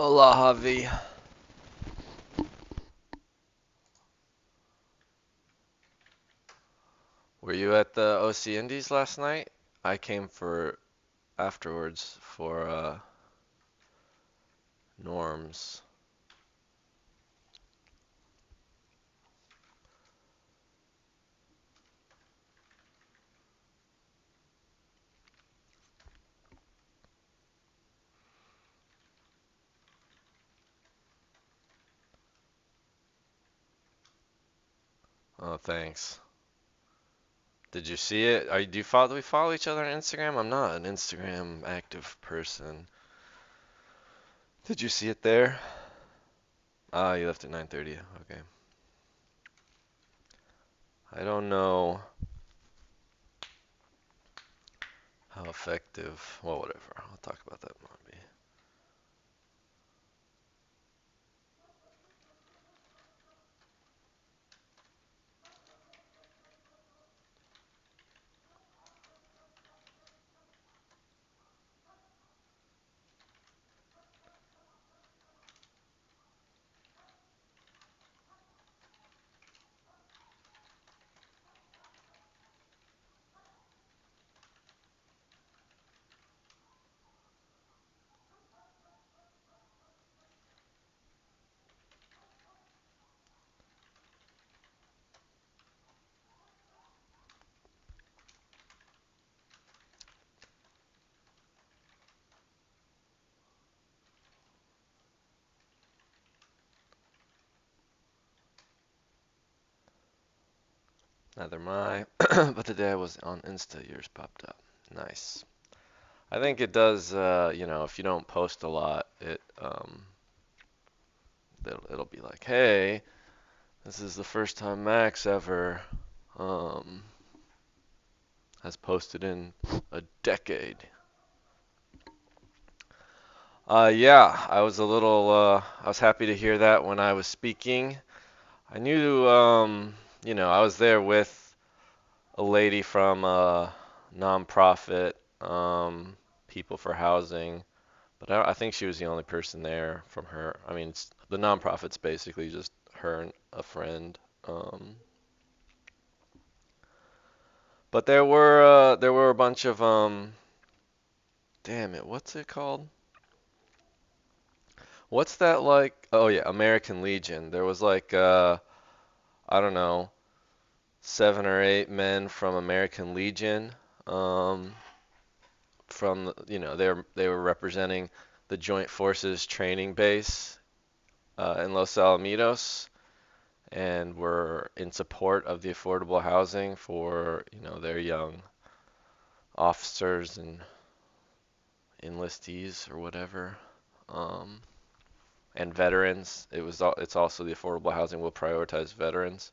Hola, Javi. Were you at the OC Indies last night? I came for afterwards for Norms. Oh, thanks. Did you see it? Do we follow each other on Instagram? I'm not an Instagram active person. Did you see it there? Ah, you left at 9:30. Okay. I don't know how effective. Well, whatever. I'll talk about that maybe. Neither am I. But today I was on Insta, yours popped up. Nice. I think it does, if you don't post a lot, it'll be like, hey, this is the first time Max ever um, has posted in a decade. Yeah, I was happy to hear that when I was speaking. I knew, I was there with a lady from a nonprofit, People for Housing, but I think she was the only person there from her. I mean, the nonprofit's basically just her and a friend. Um, but there were a bunch of damn it, what's it called? What's that like? Oh yeah, American Legion. There was like I don't know, 7 or 8 men from American Legion. Um, they were representing the Joint Forces Training Base in Los Alamitos, and were in support of the affordable housing for their young officers and enlistees or whatever, um, and veterans. It's also the affordable housing will prioritize veterans.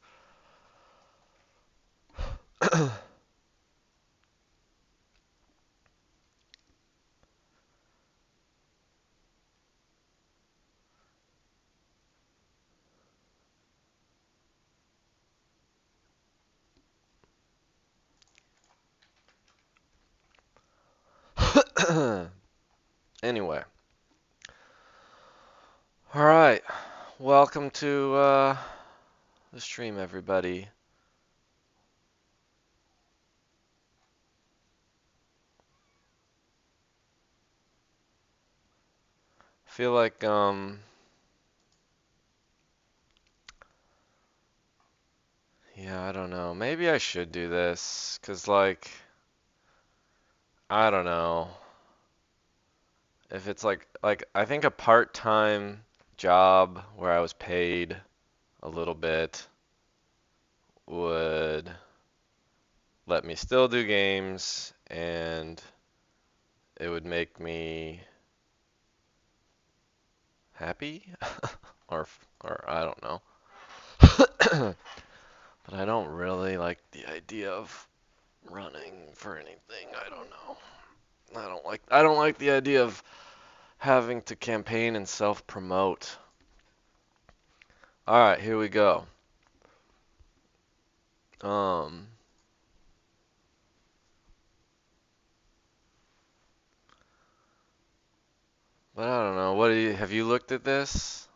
Anyway, all right. Welcome to the stream, everybody. Feel like yeah, I don't know. Maybe I should do this, 'cause like I don't know. If it's like I think a part-time job where I was paid a little bit would let me still do games, and it would make me happy or I don't know. But I don't really like the idea of running for anything. I don't know. I don't like the idea of having to campaign and self-promote. All right, here we go. Um But I don't know. What do you have you looked at this?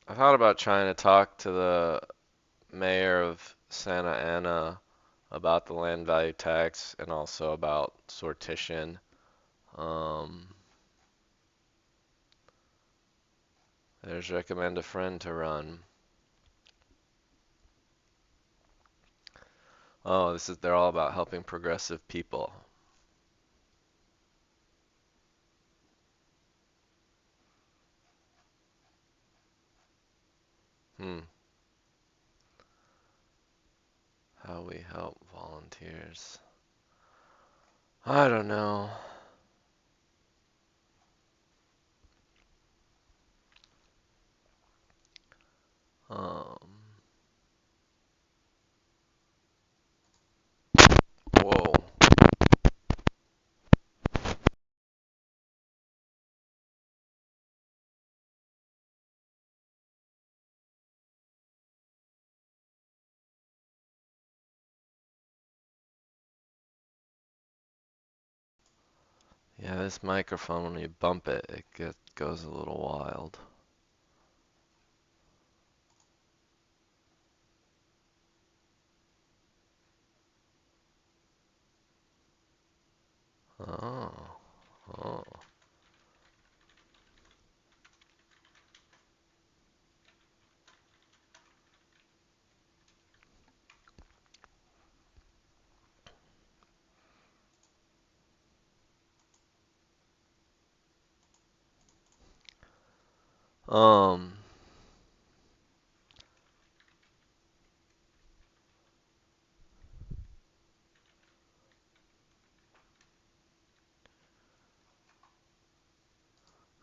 I thought about trying to talk to the mayor of Santa Ana about the land value tax and also about sortition. Um, there's recommend a friend to run. Oh, they're all about helping progressive people. Hmm. How we help volunteers. I don't know. Um, whoa. Yeah, this microphone, when you bump it, goes a little wild. Oh, oh. Um,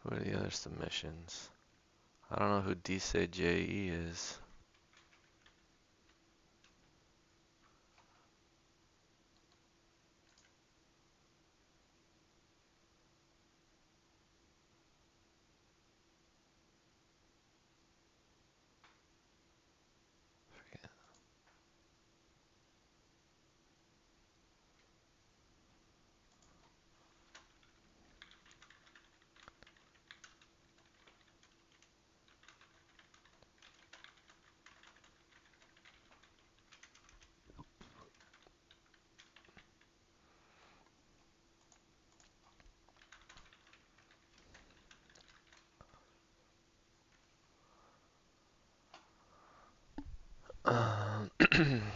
who are the other submissions? I don't know who DCJE is.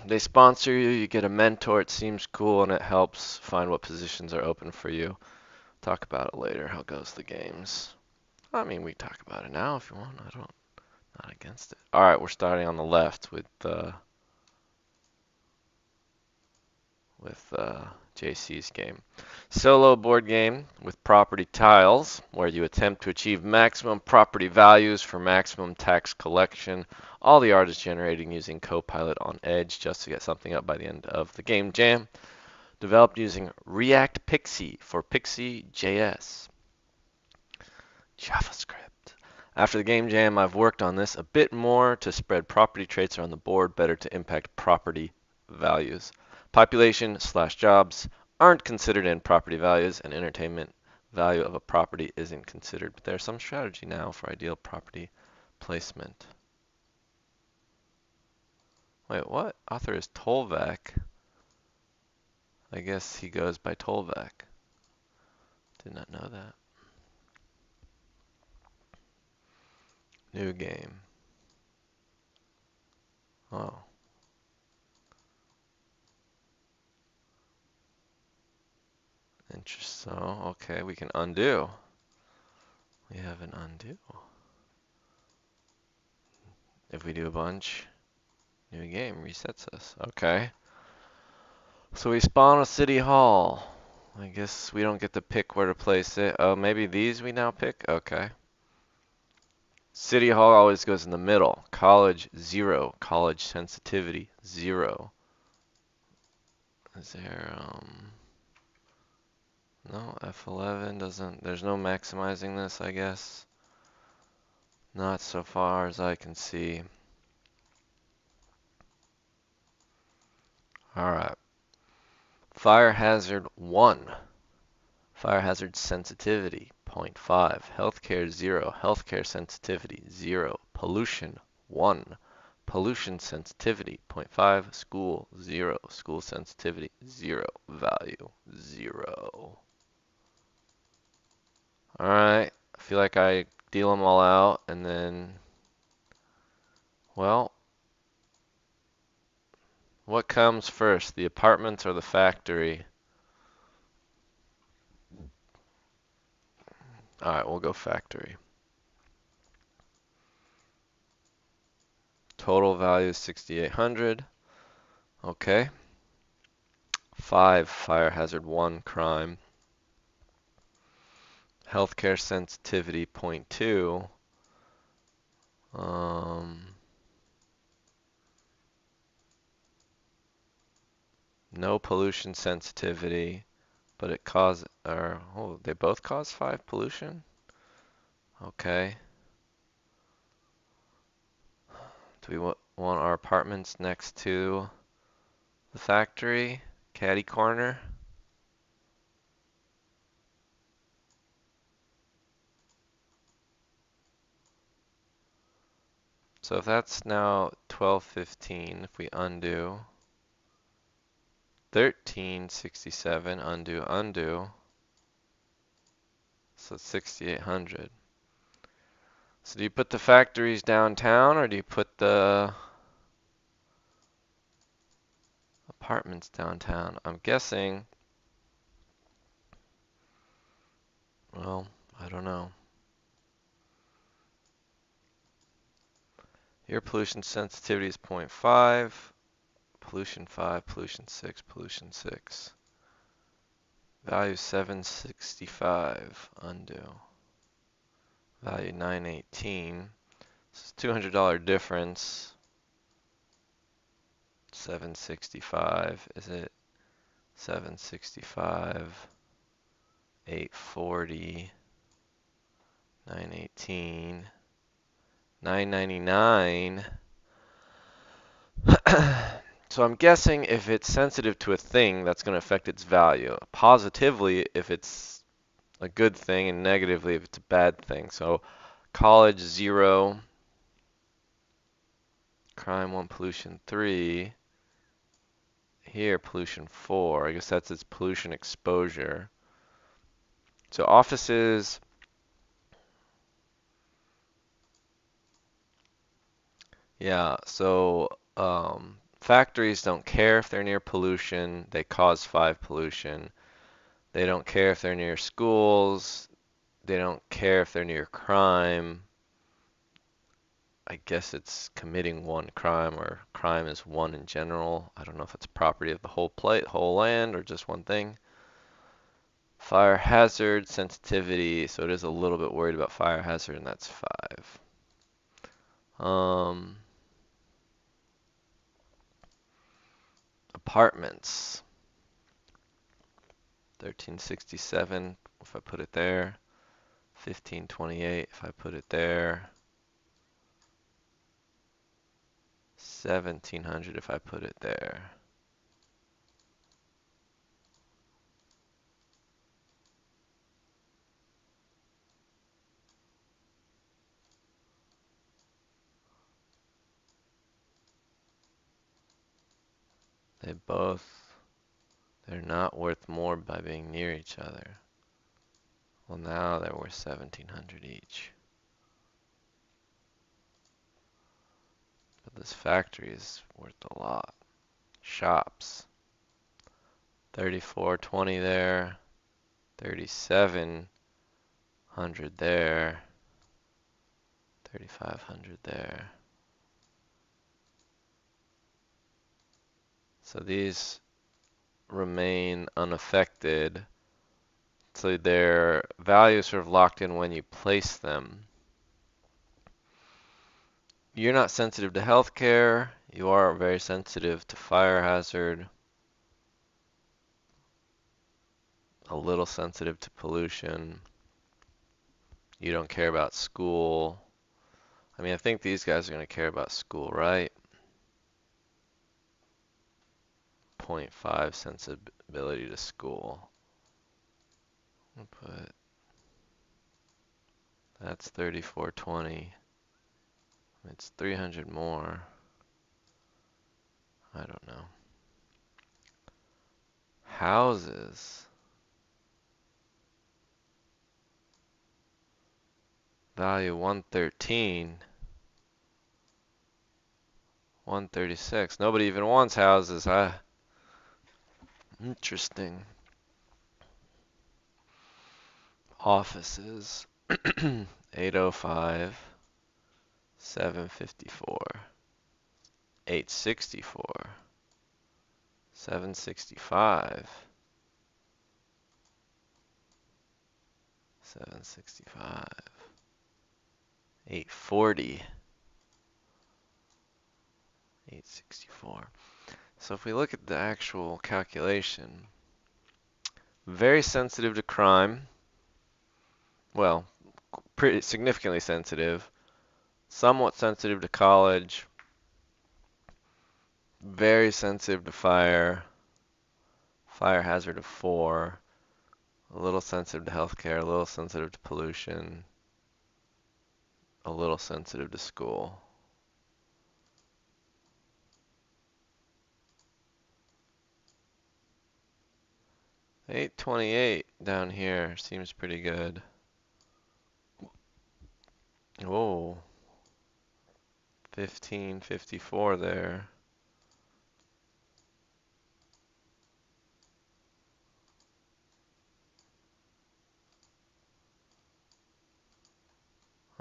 They sponsor you, you get a mentor, it seems cool, and it helps find what positions are open for you. Talk about it later. How goes the games? I mean, we talk about it now if you want. Not against it. All right, we're starting on the left with JC's game. Solo board game with property tiles, where you attempt to achieve maximum property values for maximum tax collection. All the art is generated using Copilot on Edge just to get something up by the end of the game jam. Developed using React Pixie for Pixie.js. JavaScript. After the game jam, I've worked on this a bit more to spread property traits around the board better to impact property values. Population/jobs aren't considered in property values, and entertainment value of a property isn't considered. But there's some strategy now for ideal property placement. Wait, what? Author is Tolvac. I guess he goes by Tolvac. Did not know that. New game. Oh, interesting. So, okay, we can undo. We have an undo. If we do a bunch, new game resets us. Okay. So we spawn a city hall. I guess we don't get to pick where to place it. Oh, maybe these we now pick? Okay. City hall always goes in the middle. College, 0. College sensitivity, 0. Is there, no, F11 doesn't, there's no maximizing this, I guess. Not so far as I can see. Alright. Fire hazard 1. Fire hazard sensitivity, 0.5. Healthcare, 0. Healthcare sensitivity, 0. Pollution, 1. Pollution sensitivity, 0.5. School, 0. School sensitivity, 0. Value, 0. Alright, I feel like I deal them all out, and then, well, what comes first, the apartments or the factory? Alright, we'll go factory. Total value is 6,800. Okay. 5, fire hazard, 1, crime. Healthcare sensitivity, 0.2. No pollution sensitivity, but it cause, or, oh, they both cause 5 pollution? Okay. Do we want our apartments next to the factory? Caddy corner? So if that's now 1215, if we undo, 1367, undo, so 6800. So do you put the factories downtown or do you put the apartments downtown? I'm guessing, well, I don't know. Air pollution sensitivity is 0.5, pollution 5, pollution 6, pollution 6. Value 765, undo. Value 918. This is $200 difference. 765, is it 765, 840, 918, 999. So I'm guessing if it's sensitive to a thing, that's going to affect its value. Positively, if it's a good thing, and negatively, if it's a bad thing. So college, 0. Crime, 1. Pollution, 3. Here, pollution, 4. I guess that's its pollution exposure. So offices, yeah, so factories don't care if they're near pollution, they cause 5 pollution. They don't care if they're near schools, they don't care if they're near crime. I guess it's committing 1 crime, or crime is 1 in general. I don't know if it's property of the whole land, or just one thing. Fire hazard sensitivity, so it is a little bit worried about fire hazard, and that's 5. Apartments. 1367 if I put it there. 1528 if I put it there. 1700 if I put it there. They're not worth more by being near each other. Well, now they're worth 1700 each. But this factory is worth a lot. Shops. 3420 there. 3700 there. 3500 there. So these remain unaffected. So their value is sort of locked in when you place them. You're not sensitive to healthcare. You are very sensitive to fire hazard. A little sensitive to pollution. You don't care about school. I mean, I think these guys are going to care about school, right? 0.5 sensibility to school. I'll put that's 3420. It's 300 more. I don't know. Houses. Value 113. 136. Nobody even wants houses, huh? Interesting. Offices. 805. 754. 864. 765. 765. 840. 864. So if we look at the actual calculation, very sensitive to crime. Well, pretty significantly sensitive. Somewhat sensitive to college. Very sensitive to fire. Fire hazard of 4. A little sensitive to healthcare. A little sensitive to pollution. A little sensitive to school. $8.28 down here seems pretty good. Whoa. $15.54 there.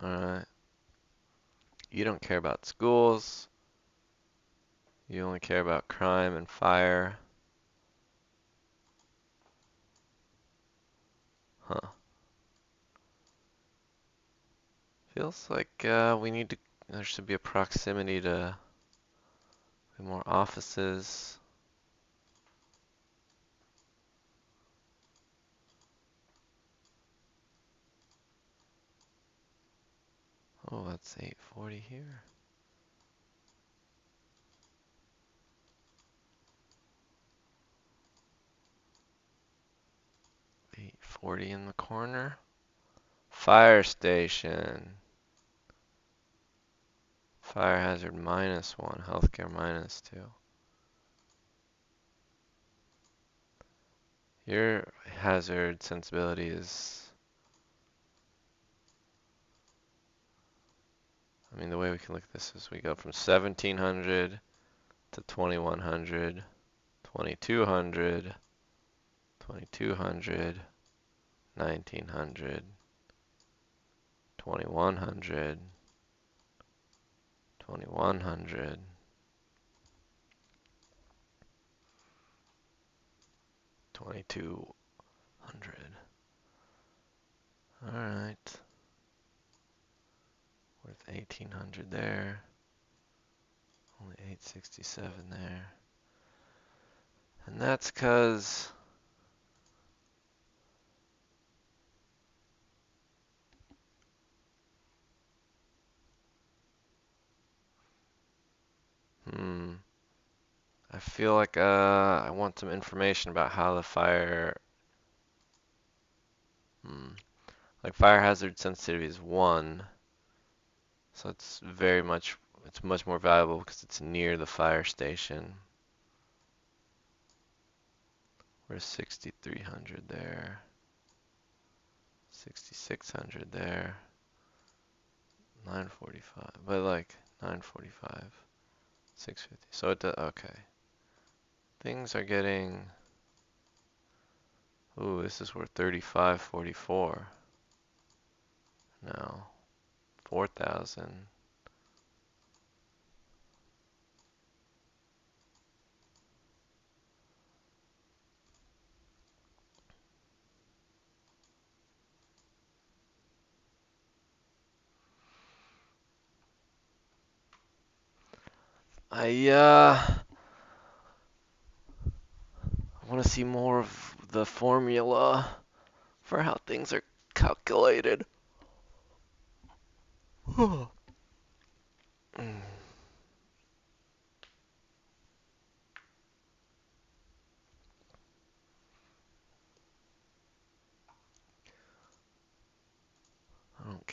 Alright. You don't care about schools. You only care about crime and fire. Huh. Feels like there should be a proximity to more offices. Oh, that's 840 here. 840 in the corner. Fire station. Fire hazard -1. Healthcare -2. Your hazard sensibility is... I mean, the way we can look at this is we go from 1700 to 2100, 2200, 2200, 1900, 2100, 2100, 2200. Alright. Worth 1800 there. Only 867 there. And that's because I feel like I want some information about how the fire like fire hazard sensitivity is 1. So it's much more valuable because it's near the fire station. We're 6300 there. 6600 there. 945, but like 945, 650. So okay. Things are getting. Ooh, this is worth 3544. No, 4,000. I want to see more of the formula for how things are calculated.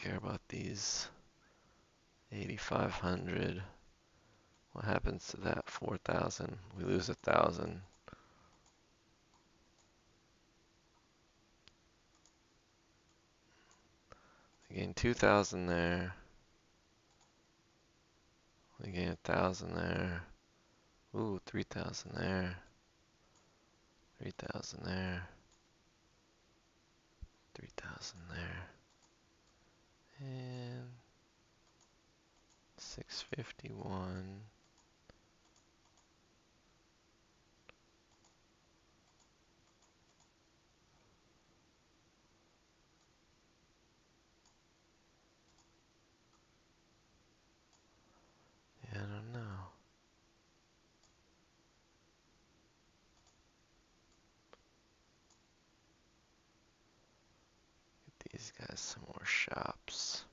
care about these. 8,500. What happens to that? 4,000. We lose 1,000. We gain 2,000 there. We gain 1,000 there. Ooh, 3,000 there. 3,000 there. 3,000 there. And 651. Yeah, I don't know. Get these guys some more shops.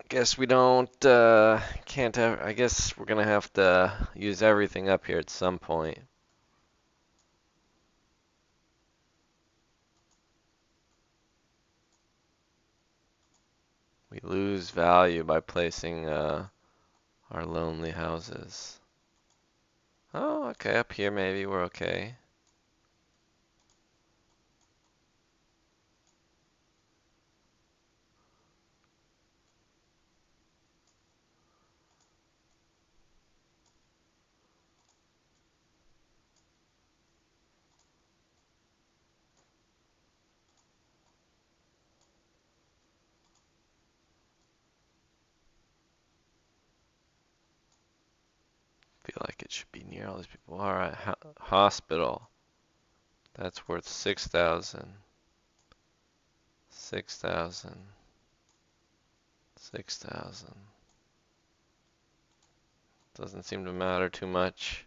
Guess we don't, can't have, I guess we're gonna have to use everything up here at some point. We lose value by placing, our lonely houses. Oh, okay, up here maybe we're okay. Feel like it should be near all these people. Alright, hospital. That's worth 6,000. 6,000. 6,000. Doesn't seem to matter too much.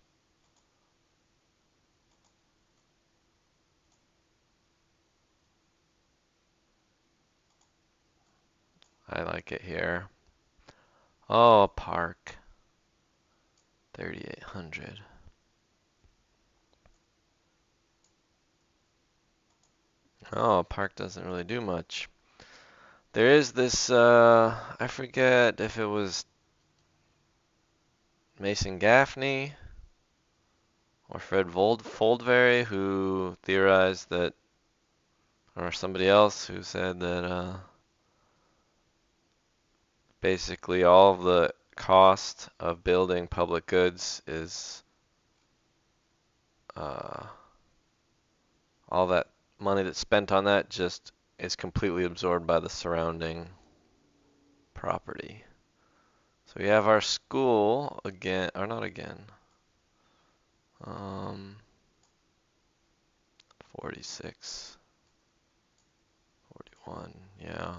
I like it here. Oh, a park. 3,800. Oh, a park doesn't really do much. There is this, I forget if it was Mason Gaffney or Fred Foldvary who theorized that, or somebody else who said that, basically all of the cost of building public goods is, uh, all that money that's spent on that just is completely absorbed by the surrounding property. So we have our school again, or not again. 46, 41, yeah.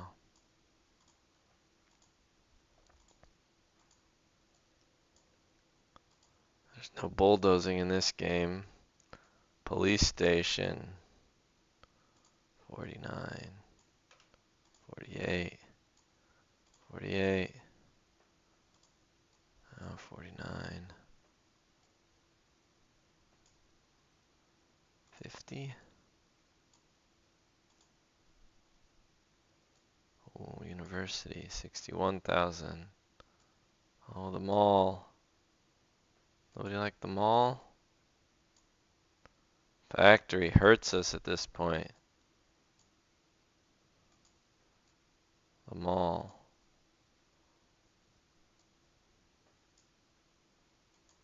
There's no bulldozing in this game. Police station. 49, 48, 48, 49, 50. Oh, university, 61,000. Oh, the mall. Nobody like the mall? Factory hurts us at this point. The mall.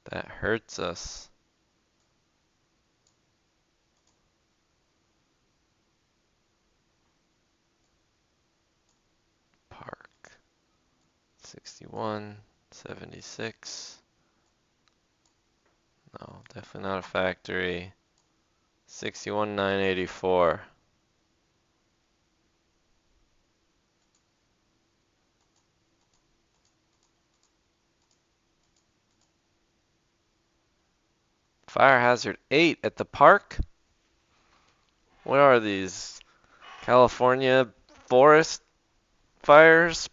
That hurts us. Park. 61, 76. No, definitely not a factory. 61,984. Fire hazard 8 at the park? What are these? California forest fires?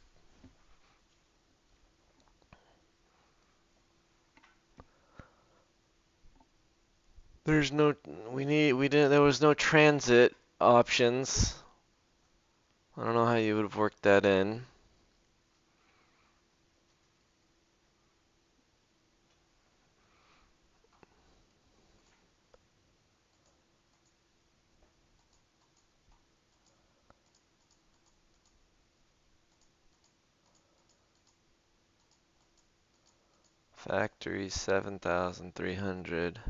There's no, we didn't, there was no transit options. I don't know how you would have worked that in. Factory 7,300.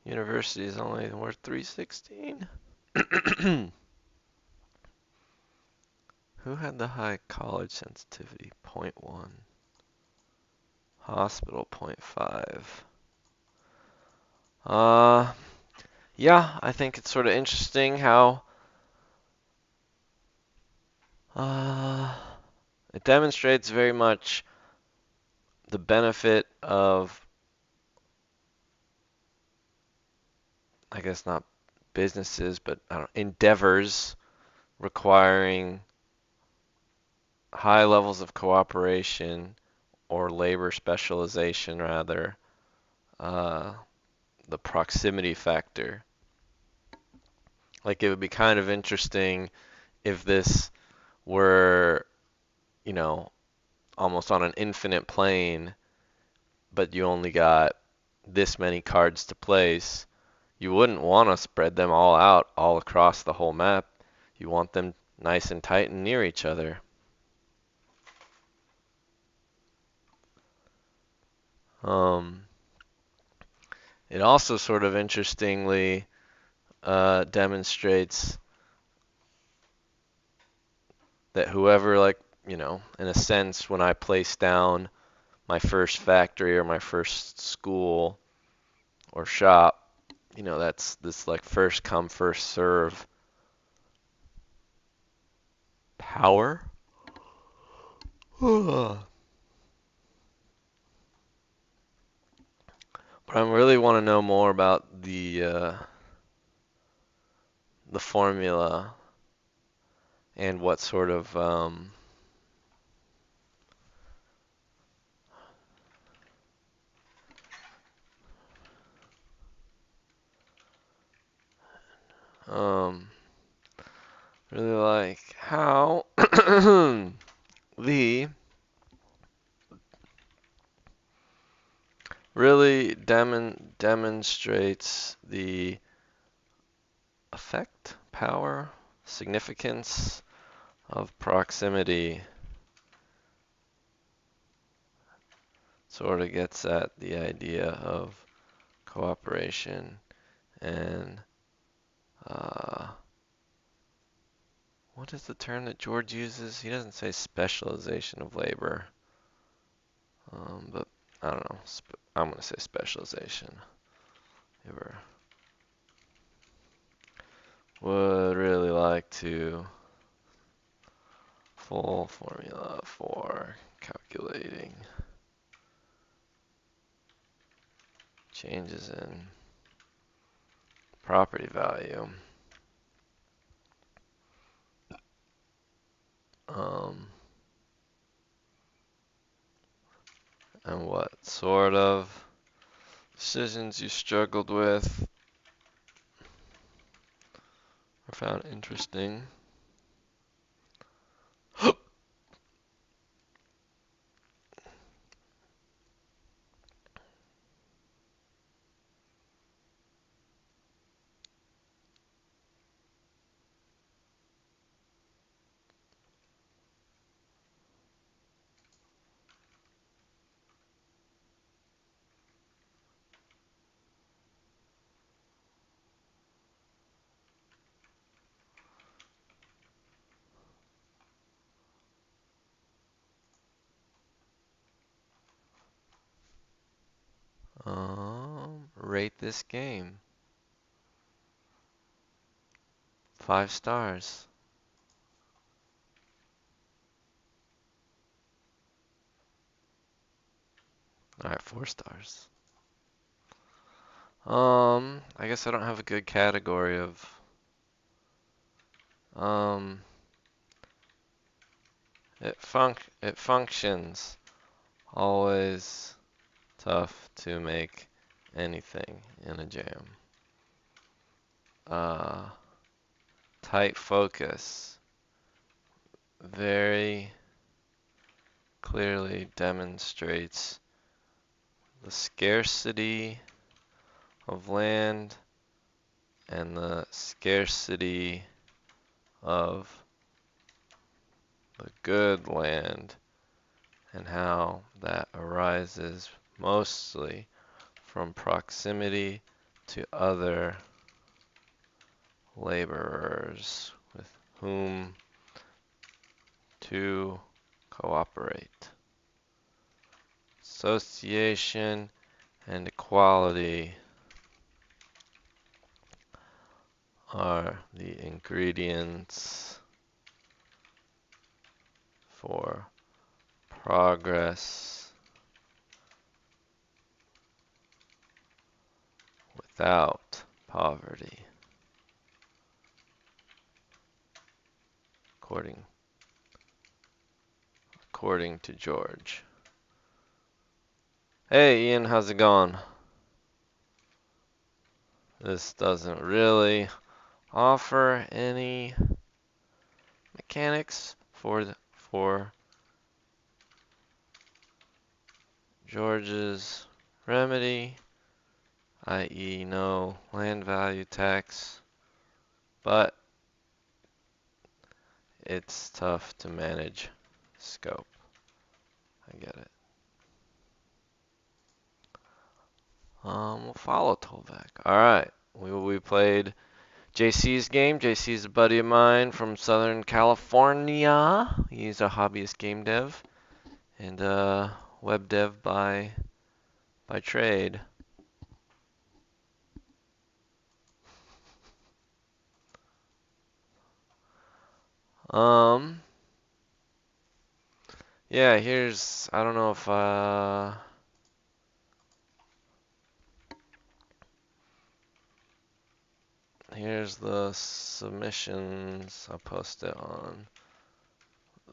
University is only worth 316. Who had the high college sensitivity? Point 0.1. Hospital 0.5. Uh, yeah, I think it's sort of interesting how uh, it demonstrates very much the benefit of, I guess not businesses, but I don't, endeavors requiring high levels of cooperation or labor specialization rather, uh, the proximity factor. Like it would be kind of interesting if this were, you know, almost on an infinite plane, but you only got this many cards to place. You wouldn't want to spread them all out all across the whole map. You want them nice and tight and near each other. Um, it also sort of interestingly demonstrates that whoever, like, in a sense, when I place down my first factory or my first school or shop, that's this like first come, first serve power. But I really want to know more about the formula and what sort of um, really like how the really demonstrates the effect, power, significance of proximity. Sort of gets at the idea of cooperation and uh, what is the term that George uses? He doesn't say specialization of labor, but I don't know. I'm going to say specialization. Ever would really like to full formula for calculating changes in property value. Um, and what sort of decisions you struggled with or found interesting. Rate this game. 5 stars. Alright, 4 stars. I guess I don't have a good category of, um, it functions. Always tough to make anything in a jam. Uh, Tight focus very clearly demonstrates the scarcity of land and the scarcity of the good land, and how that arises mostly from proximity to other laborers with whom to cooperate. Association and equality are the ingredients for progress without poverty, according to George. Hey Ian, how's it going? This doesn't really offer any mechanics for George's remedy, i.e. no land value tax, but it's tough to manage scope. I get it. We'll follow Tolvac. Alright, we played JC's game. JC's a buddy of mine from Southern California. He's a hobbyist game dev and web dev by trade. Um, yeah, I don't know if here's the submissions. I'll post it on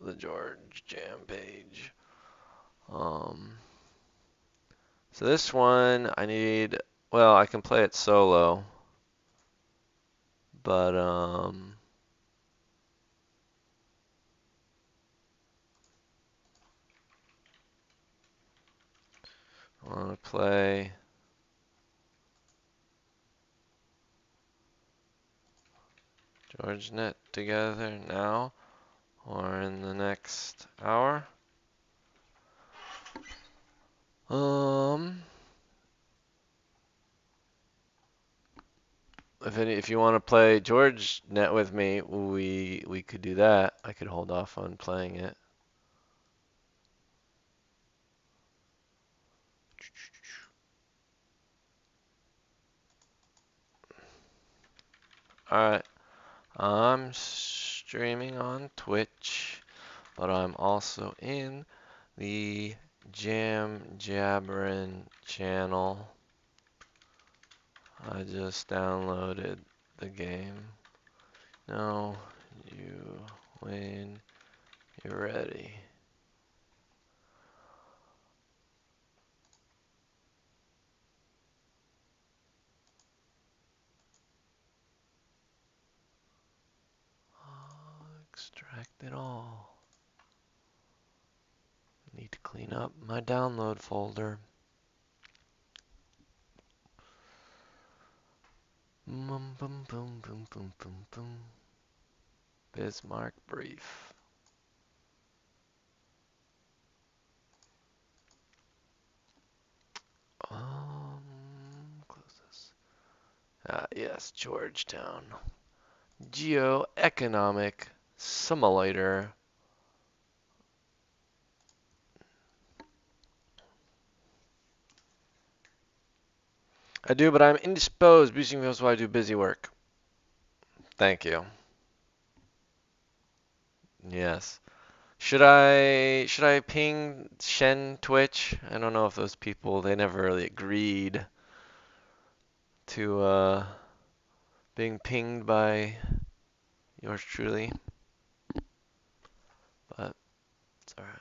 the George Jam page. So this one well, I can play it solo, but I want to play GeorgeNet together now or in the next hour. If you want to play GeorgeNet with me, we could do that. I could hold off on playing it. Alright, I'm streaming on Twitch, but I'm also in the Jam Jabberin channel. I just downloaded the game. No, when you're ready. Extract it all. Need to clean up my download folder. Boom, boom, boom, boom, boom, boom, boom. Bismarck brief. Close this. Yes, Georgetown. Geoeconomic simulator. I do, but I'm indisposed. Boosting feels why I do busy work. Thank you. Yes. Should I ping Shen Twitch? I don't know if those people they never really agreed to being pinged by yours truly, but it's alright.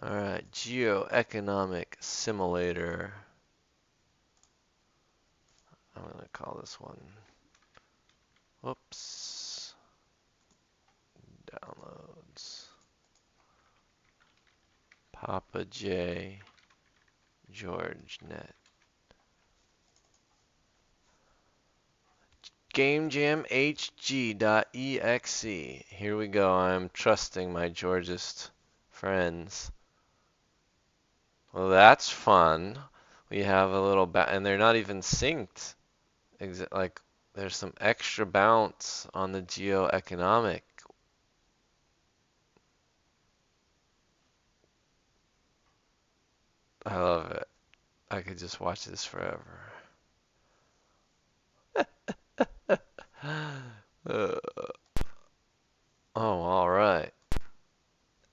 Alright, Geoeconomic Simulator. I'm gonna call this one. Whoops. Downloads. Papa J. George Net. GameJamHG.exe. Here we go. I'm trusting my Georgist friends. Well, that's fun. We have a little and they're not even synced. Like, there's some extra bounce on the geoeconomic. I love it. I could just watch this forever. Uh, oh, all right.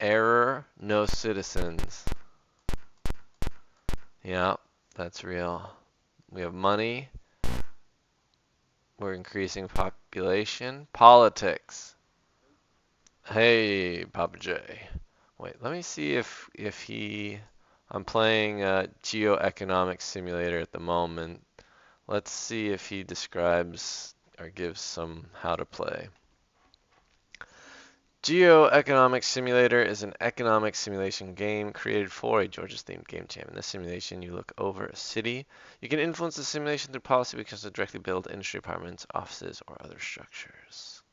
Error, no citizens. Yeah, that's real. We have money. We're increasing population. Politics. Hey, Papa J. Wait, let me see if he. I'm playing Geoeconomic Simulator at the moment. Let's see if he describes or gives some how to play. Geoeconomic Simulator is an economic simulation game created for a Georgia-themed game jam. In this simulation, you look over a city. You can influence the simulation through policy because it directly build industry apartments, offices, or other structures.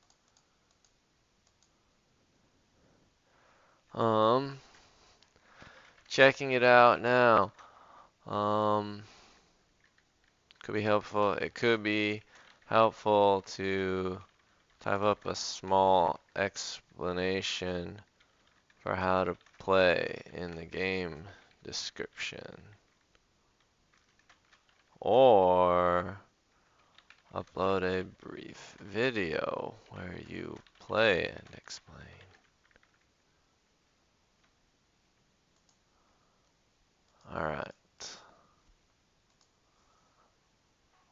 Checking it out now. Could be helpful. It could be helpful to type up a small explanation for how to play in the game description. Or upload a brief video where you play and explain. Alright.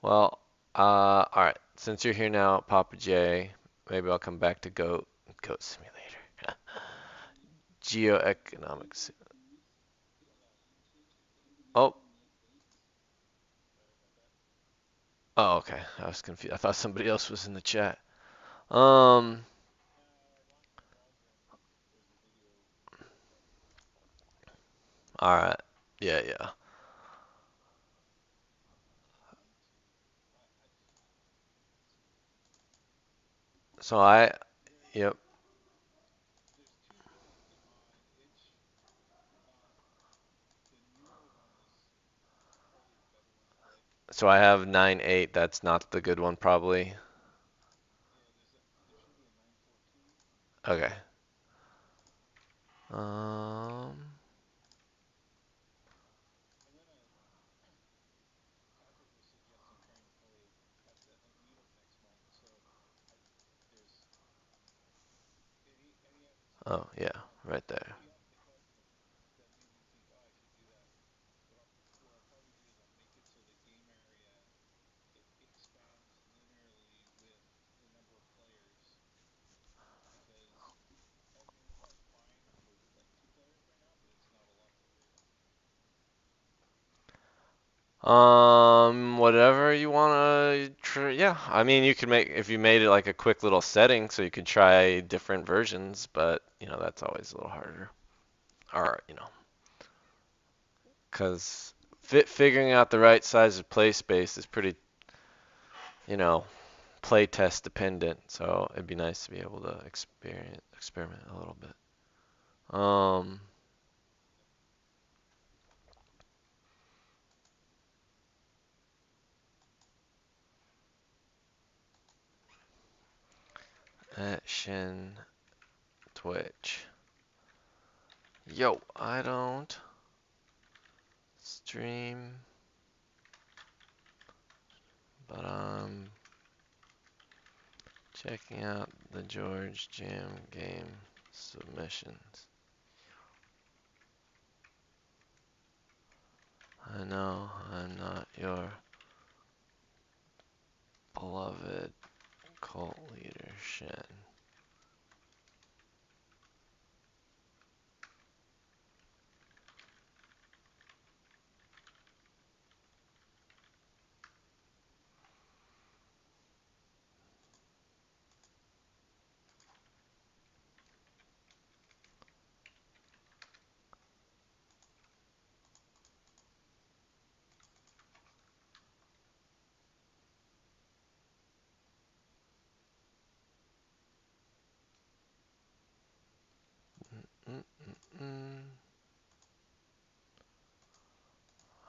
Well, alright. Since you're here now, Papa J, maybe I'll come back to Goat Simulator. Geoeconomics. Oh. Oh, okay. I was confused. I thought somebody else was in the chat. All right. Yeah, yeah. So yep. So I have 9.8. That's not the good one, probably. Okay. Um. Oh, yeah, right there. Whatever you wanna try. Yeah, I mean, you could make if you made it like a quick little setting, so you could try different versions, but that's always a little harder. Or because figuring out the right size of play space is pretty, you know, play test dependent. So it'd be nice to be able to experiment a little bit. Um, at Shin Twitch. Yo, I don't stream, but I'm checking out the George Jam game submissions. I know I'm not your beloved cult leader, Shin.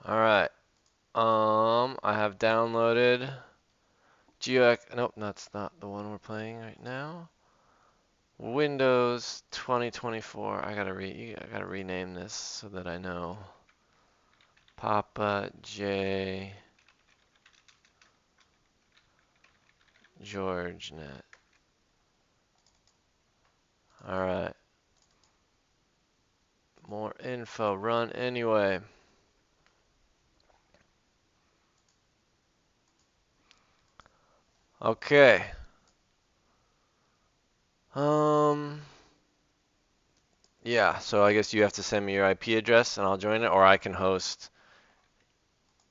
All right. I have downloaded GeoX. Nope, that's not the one we're playing right now. Windows 2024. I gotta rename this so that I know. Papa J George Net. All right. More info. Run anyway. Okay. Um. Yeah. So I guess you have to send me your IP address and I'll join it, or I can host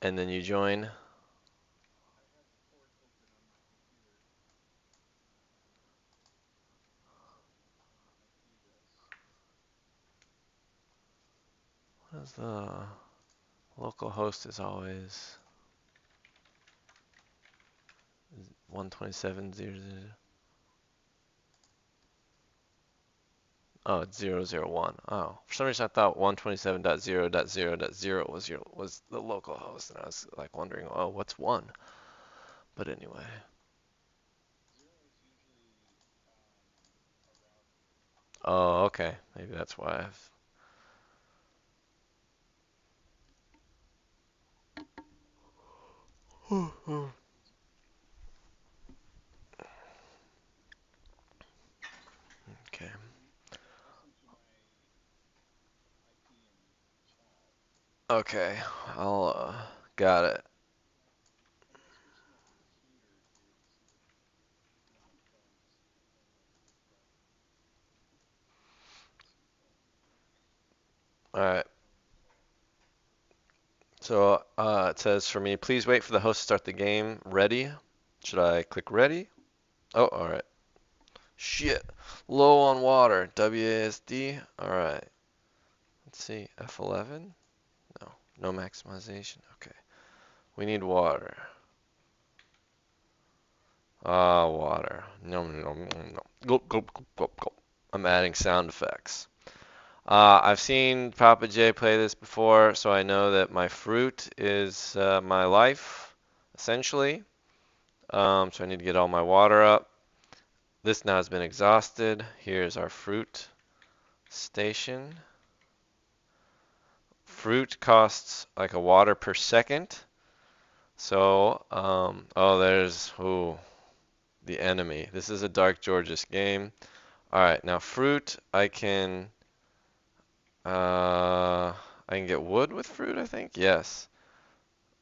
and then you join. What is the local host is always 127.0.0. Oh, it's 0.0.1. Oh, for some reason I thought 127.0.0.0 was the local host, and I was like wondering, oh, what's one? But anyway. Oh, okay. Maybe that's why I've. Okay. Okay. I'll got it. All right. So it says for me, please wait for the host to start the game. Ready? Should I click ready? Oh, all right. Shit. Low on water. WASD. All right. Let's see. F11? No. No maximization. Okay. We need water. Ah, water. No, no, no, no. Go, go, go, go, go. I'm adding sound effects. I've seen Papa J play this before, so I know that my fruit is my life, essentially. So I need to get all my water up. This now has been exhausted. Here's our fruit station. Fruit costs like a water per second. So, oh, there's, ooh, the enemy. This is a Dark Georges game. All right, now fruit, I can get wood with fruit, I think. Yes.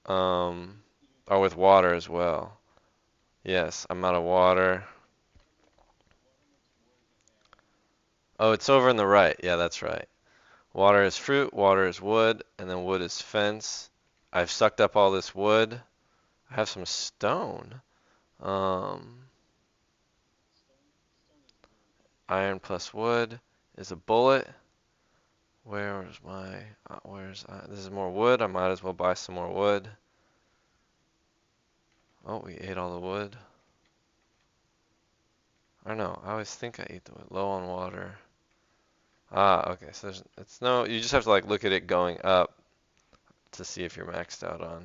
Or with water as well. Yes, I'm out of water. Oh, it's over on the right. Yeah, that's right. Water is fruit, water is wood, and then wood is fence. I've sucked up all this wood. I have some stone. Um, Iron plus wood is a bullet. Where's my, this is more wood. I might as well buy some more wood. Oh, we ate all the wood. I don't know. I always think I ate the wood. Low on water. Ah, okay. So it's no, you just have to like look at it going up to see if you're maxed out on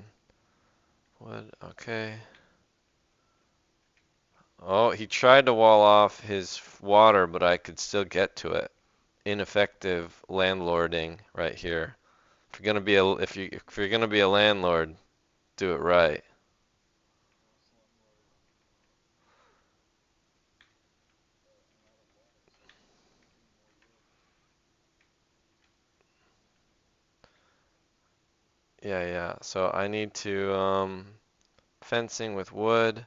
wood. Okay. Oh, he tried to wall off his water, but I could still get to it. Ineffective landlording right here. If you're gonna be if you're gonna be a landlord, do it right. Yeah, yeah. So I need to fencing with wood.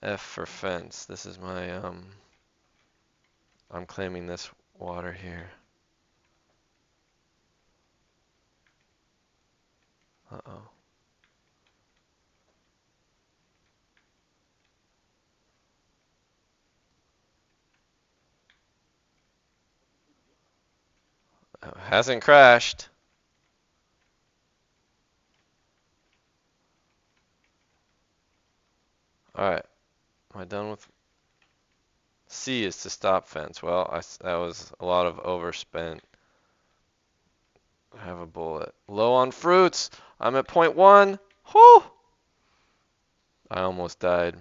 F for fence. This is my I'm claiming this water here. Uh-oh. Hasn't crashed. All right. Am I done with C is to stop fence. Well, that was a lot of overspent I have a bullet. Low on fruits. I'm at point one. Whew! I almost died.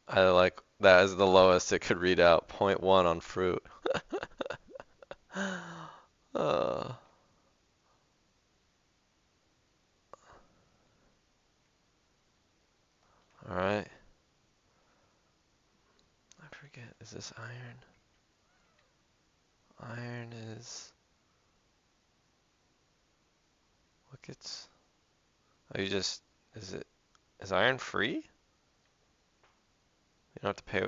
I like that is the lowest it could read out. Point one on fruit. uh, all right. I forget. Is this iron? Iron is. What gets? Oh, you just. Is it? Is iron free? You don't have to pay. You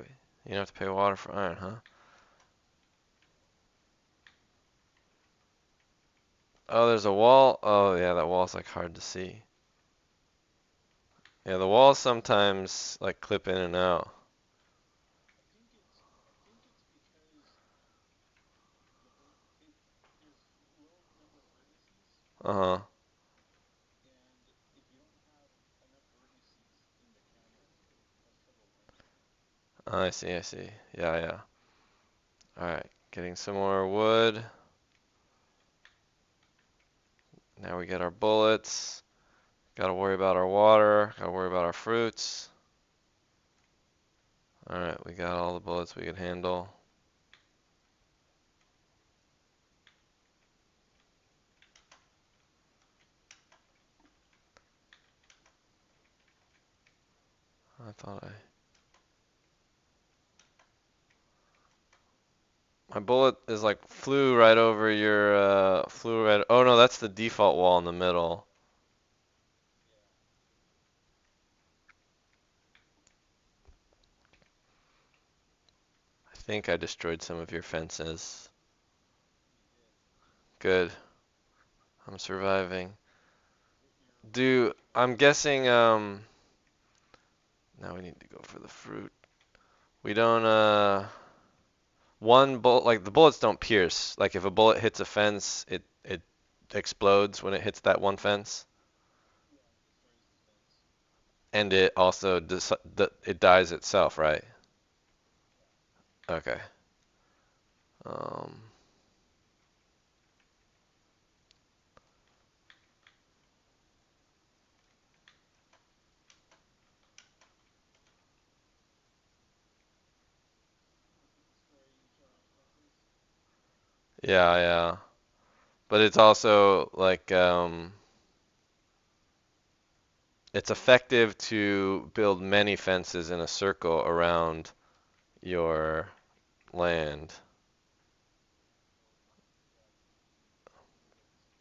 don't have to pay water for iron, huh? Oh, there's a wall. Oh, yeah, that wall's like hard to see. Yeah, the walls sometimes like clip in and out. Uh-huh. I see, I see. Yeah, yeah. All right, getting some more wood. Now we get our bullets. Gotta worry about our water. Gotta worry about our fruits. All right, we got all the bullets we could handle. I thought I. My bullet is like flew right over your flew right. Oh no, that's the default wall in the middle. I think I destroyed some of your fences. Good. I'm surviving. I'm guessing now we need to go for the fruit. We don't one bullet like the bullets don't pierce. Like if a bullet hits a fence, it explodes when it hits that one fence, and it also it dies itself, right? Okay. Um, yeah, yeah. But it's also like it's effective to build many fences in a circle around your land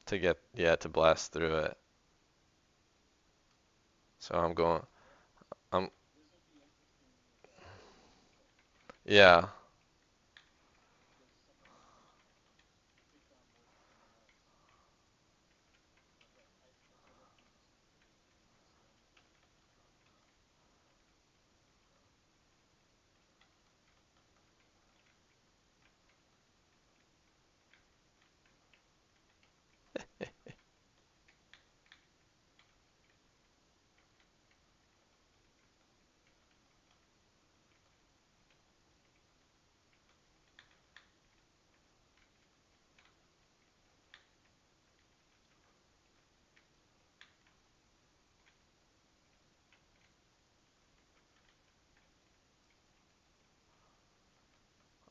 to get yeah to blast through it. So I'm yeah.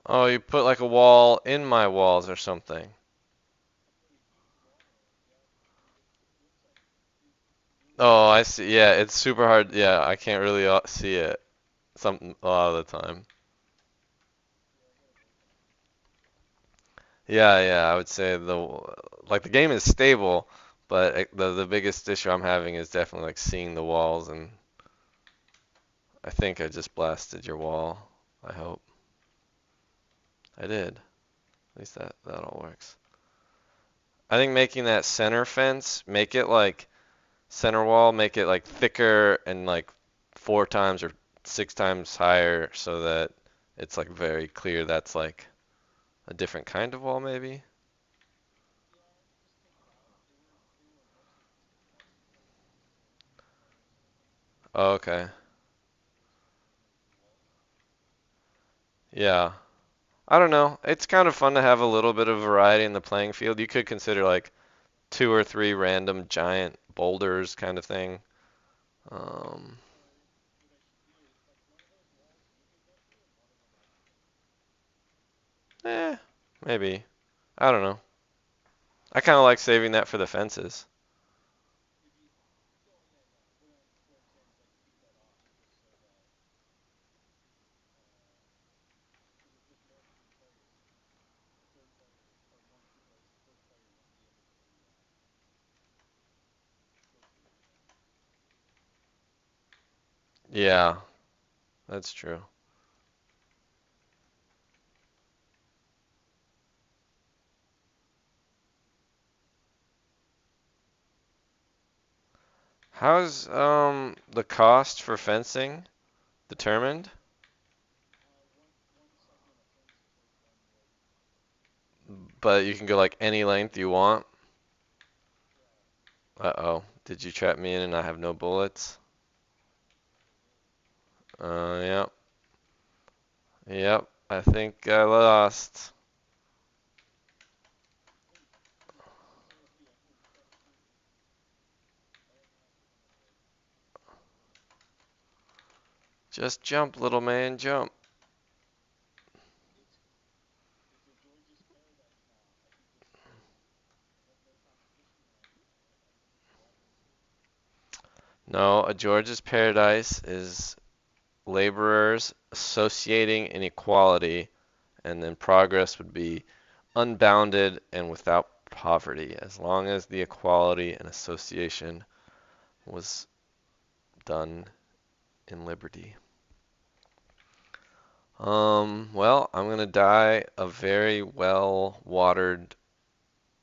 Oh, you put like a wall in my walls or something. Oh, I see. Yeah, it's super hard. Yeah, I can't really see it a lot of the time. Yeah, yeah, I would say the game is stable, but the biggest issue I'm having is definitely like seeing the walls, and I think I just blasted your wall. I hope I did. At least that all works. I think making that center fence, make it like center wall, make it like thicker and like 4 times or 6 times higher so that it's like very clear that's like a different kind of wall maybe. Oh, okay. Yeah. I don't know. It's kind of fun to have a little bit of variety in the playing field. You could consider like two or three random giant boulders kind of thing. Um, eh, maybe. I don't know. I kind of like saving that for the fences. Yeah, that's true. How's the cost for fencing determined? But you can go like any length you want. Uh-oh. Did you trap me in and I have no bullets? Yep. Yep. I think I lost. Just jump, little man, jump. No, a George's Paradise is laborers associating inequality, and then progress would be unbounded and without poverty, as long as the equality and association was done in liberty. Well, I'm gonna die a very well-watered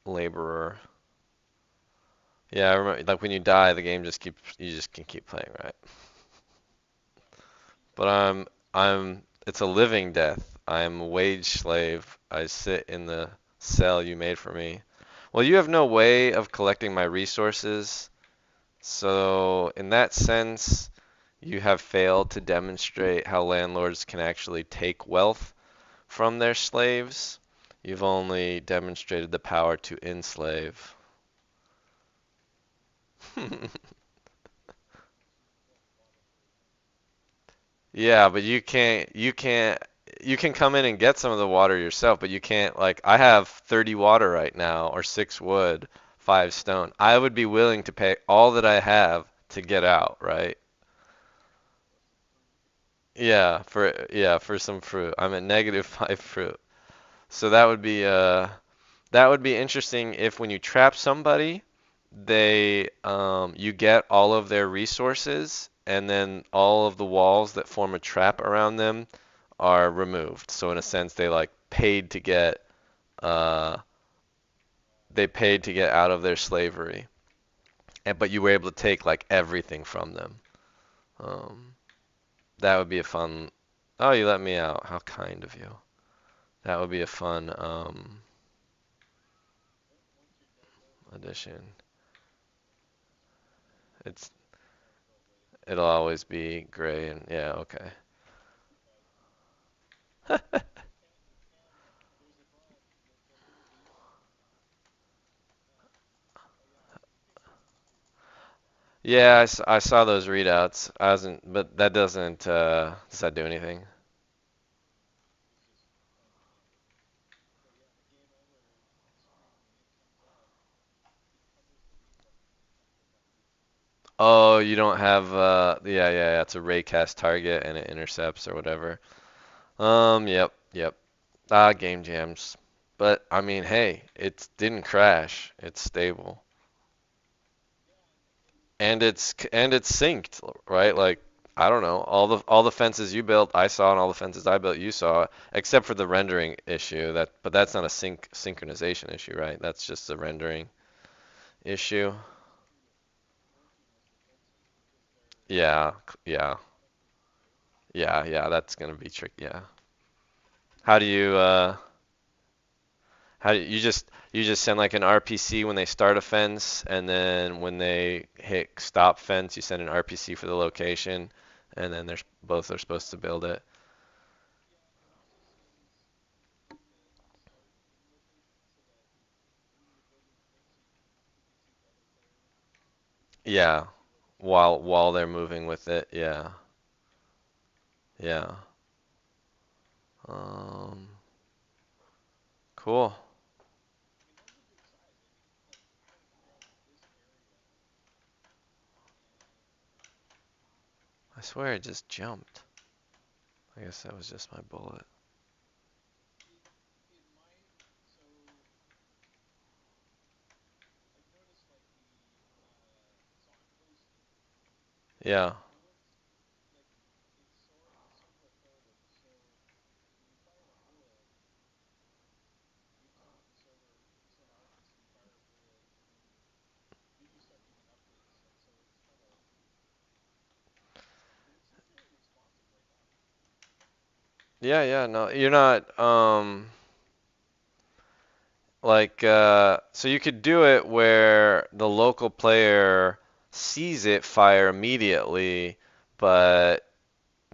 laborer. Yeah, I remember, like when you die, the game just keeps, you just can keep playing, right? But it's a living death. I'm a wage slave. I sit in the cell you made for me. Well, you have no way of collecting my resources, so in that sense, you have failed to demonstrate how landlords can actually take wealth from their slaves. You've only demonstrated the power to enslave. Yeah, but you can come in and get some of the water yourself, but you can't like I have 30 water right now or 6 wood, 5 stone. I would be willing to pay all that I have to get out, right? Yeah, for some fruit. I'm at negative 5 fruit. So that would be interesting if when you trap somebody, they you get all of their resources and then all of the walls that form a trap around them are removed. So in a sense, uh, they paid to get out of their slavery, and but you were able to take like everything from them. Um, that would be a fun. Oh, you let me out. How kind of you. That would be a fun addition. It's it'll always be gray and yeah, okay. Yeah, I saw those readouts. I wasn't, but that doesn't, does that do anything? Oh, you don't have, yeah, it's a raycast target and it intercepts or whatever. Yep. Game jams. But I mean, hey, it didn't crash. It's stable. And it's synced, right? Like I don't know, all the fences you built, I saw, and all the fences I built, you saw, except for the rendering issue. But that's not a synchronization issue, right? That's just a rendering issue. Yeah, yeah, yeah. That's gonna be tricky. Yeah. How do you you just send like an RPC when they start a fence, and then when they hit stop fence, you send an RPC for the location, and then both are supposed to build it. Yeah, while they're moving with it. Yeah, yeah. Um, cool. I swear it just jumped. I guess that was just my bullet. Yeah. Yeah, yeah, no, you're not, so you could do it where the local player sees it fire immediately, but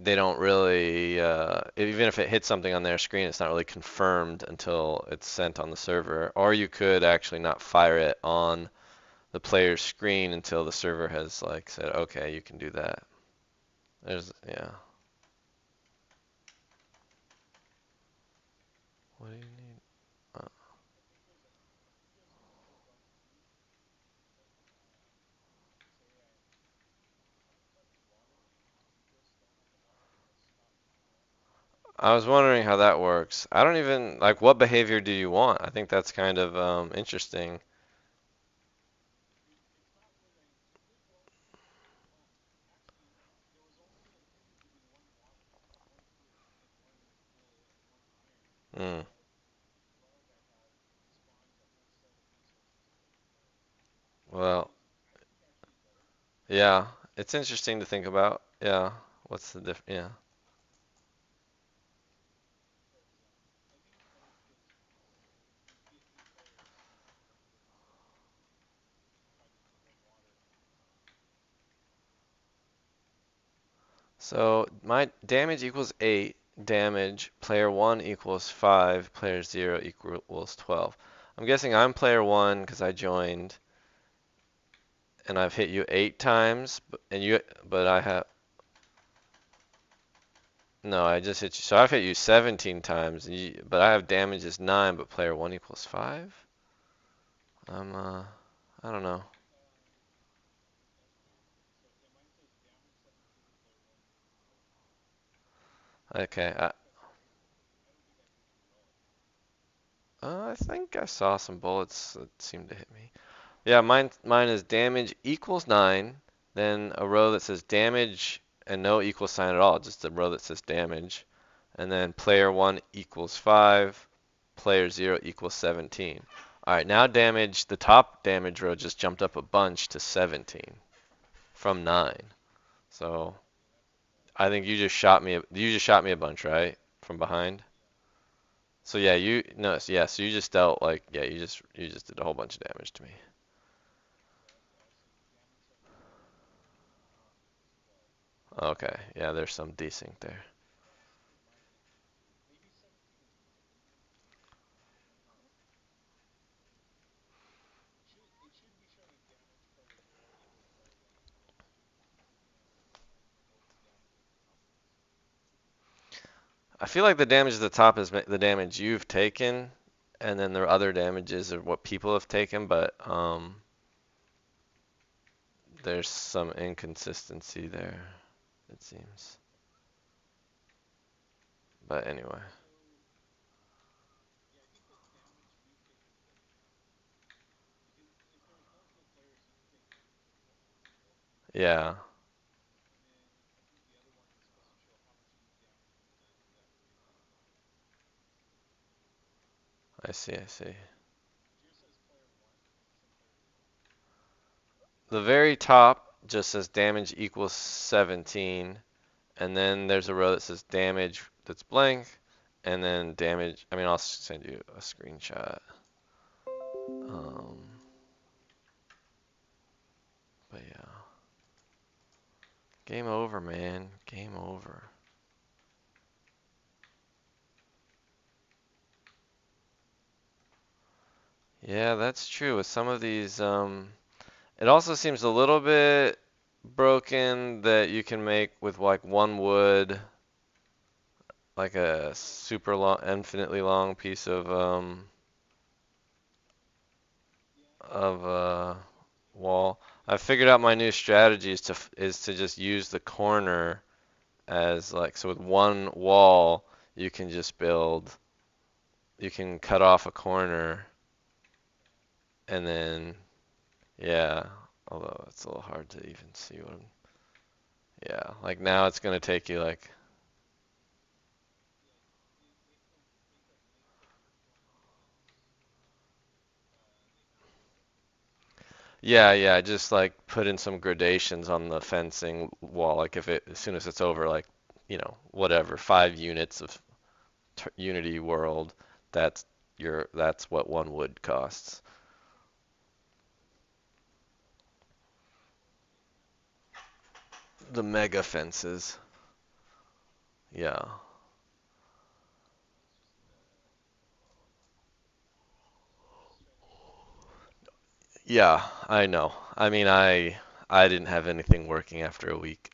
they don't really, even if it hits something on their screen, it's not really confirmed until it's sent on the server. Or you could actually not fire it on the player's screen until the server has like said, okay, you can do that. Yeah. What do you need? Uh, I was wondering how that works. I don't even like what behavior do you want? I think that's kind of interesting. Mm. Well, yeah, it's interesting to think about. Yeah, what's the Yeah. So my damage equals 8, damage player 1 equals 5, player 0 equals 12. I'm guessing I'm player 1 because I joined and I've hit you 8 times, but I have, no, I just hit you, so I've hit you 17 times, but I have damage is 9, but player 1 equals 5? I'm, I don't know. Okay, I think I saw some bullets that seemed to hit me. Yeah, mine is damage equals 9, then a row that says damage and no equal sign at all, just a row that says damage, and then player 1 equals 5, player 0 equals 17. All right, now damage, the top damage row just jumped up a bunch to 17 from 9. So I think you just shot me a bunch, right? From behind. So yeah, no, yeah, so you just dealt like, yeah, you just did a whole bunch of damage to me. Okay, yeah, there's some desync there. I feel like the damage at the top is the damage you've taken, and then the other damages are what people have taken, but there's some inconsistency there, it seems. But anyway, yeah, I see, I see. The very top just says damage equals 17, and then there's a row that says damage that's blank, and then damage. I mean, I'll send you a screenshot. Um, but yeah, game over, man. Game over. Yeah, that's true. With some of these, It also seems a little bit broken that you can make with like one wood, like a super long, infinitely long piece of wall. I figured out my new strategy is to just use the corner as like, so with one wall you can just build, you can cut off a corner and then yeah, although it's a little hard to even see what I'm, yeah, like now it's gonna take you like, yeah, just like put in some gradations on the fencing wall, like if it, as soon as it's over like, whatever, 5 units of Unity world, that's that's what one wood costs. The mega fences. Yeah. Yeah, I know. I mean, I didn't have anything working after a week.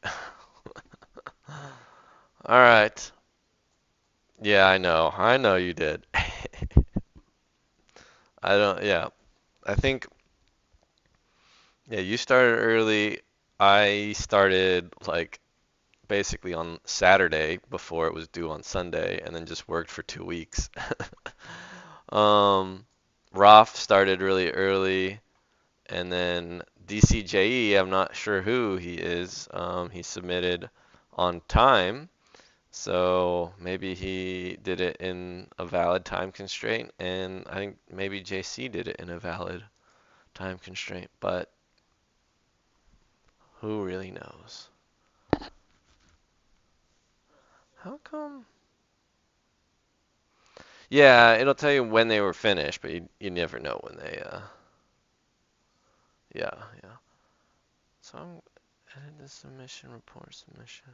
All right. Yeah, I know. I know you did. I don't, yeah. I think, yeah, you started early. I started like basically on Saturday before it was due on Sunday and then just worked for 2 weeks. Um, Roth started really early, and then DCJE, I'm not sure who he is. He submitted on time, so maybe he did it in a valid time constraint, and I think maybe JC did it in a valid time constraint, but who really knows? How come? Yeah, it'll tell you when they were finished, but you never know when they, yeah, yeah. So I'm edit the submission report submission.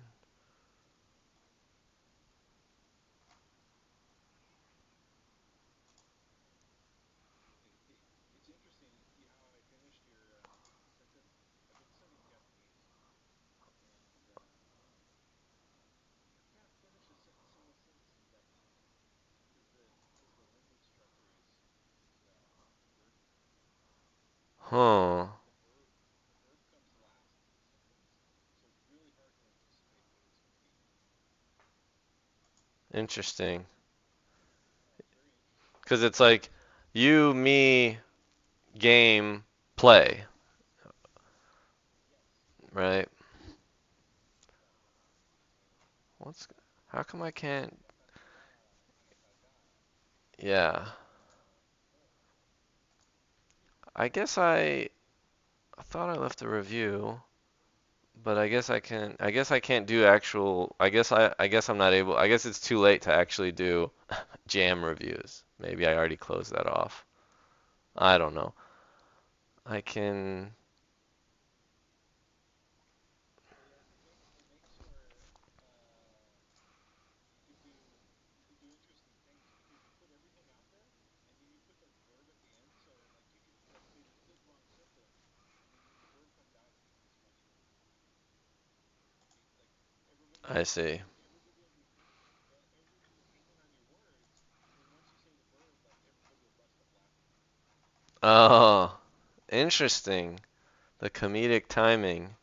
Huh. Interesting. Because it's like you, me, game, play, right? What's how come I can't? Yeah. I thought I left a review, but I guess I can't do actual I guess I'm not able I guess it's too late to actually do jam reviews. Maybe I already closed that off. I don't know. I can I see. Oh, interesting. The comedic timing.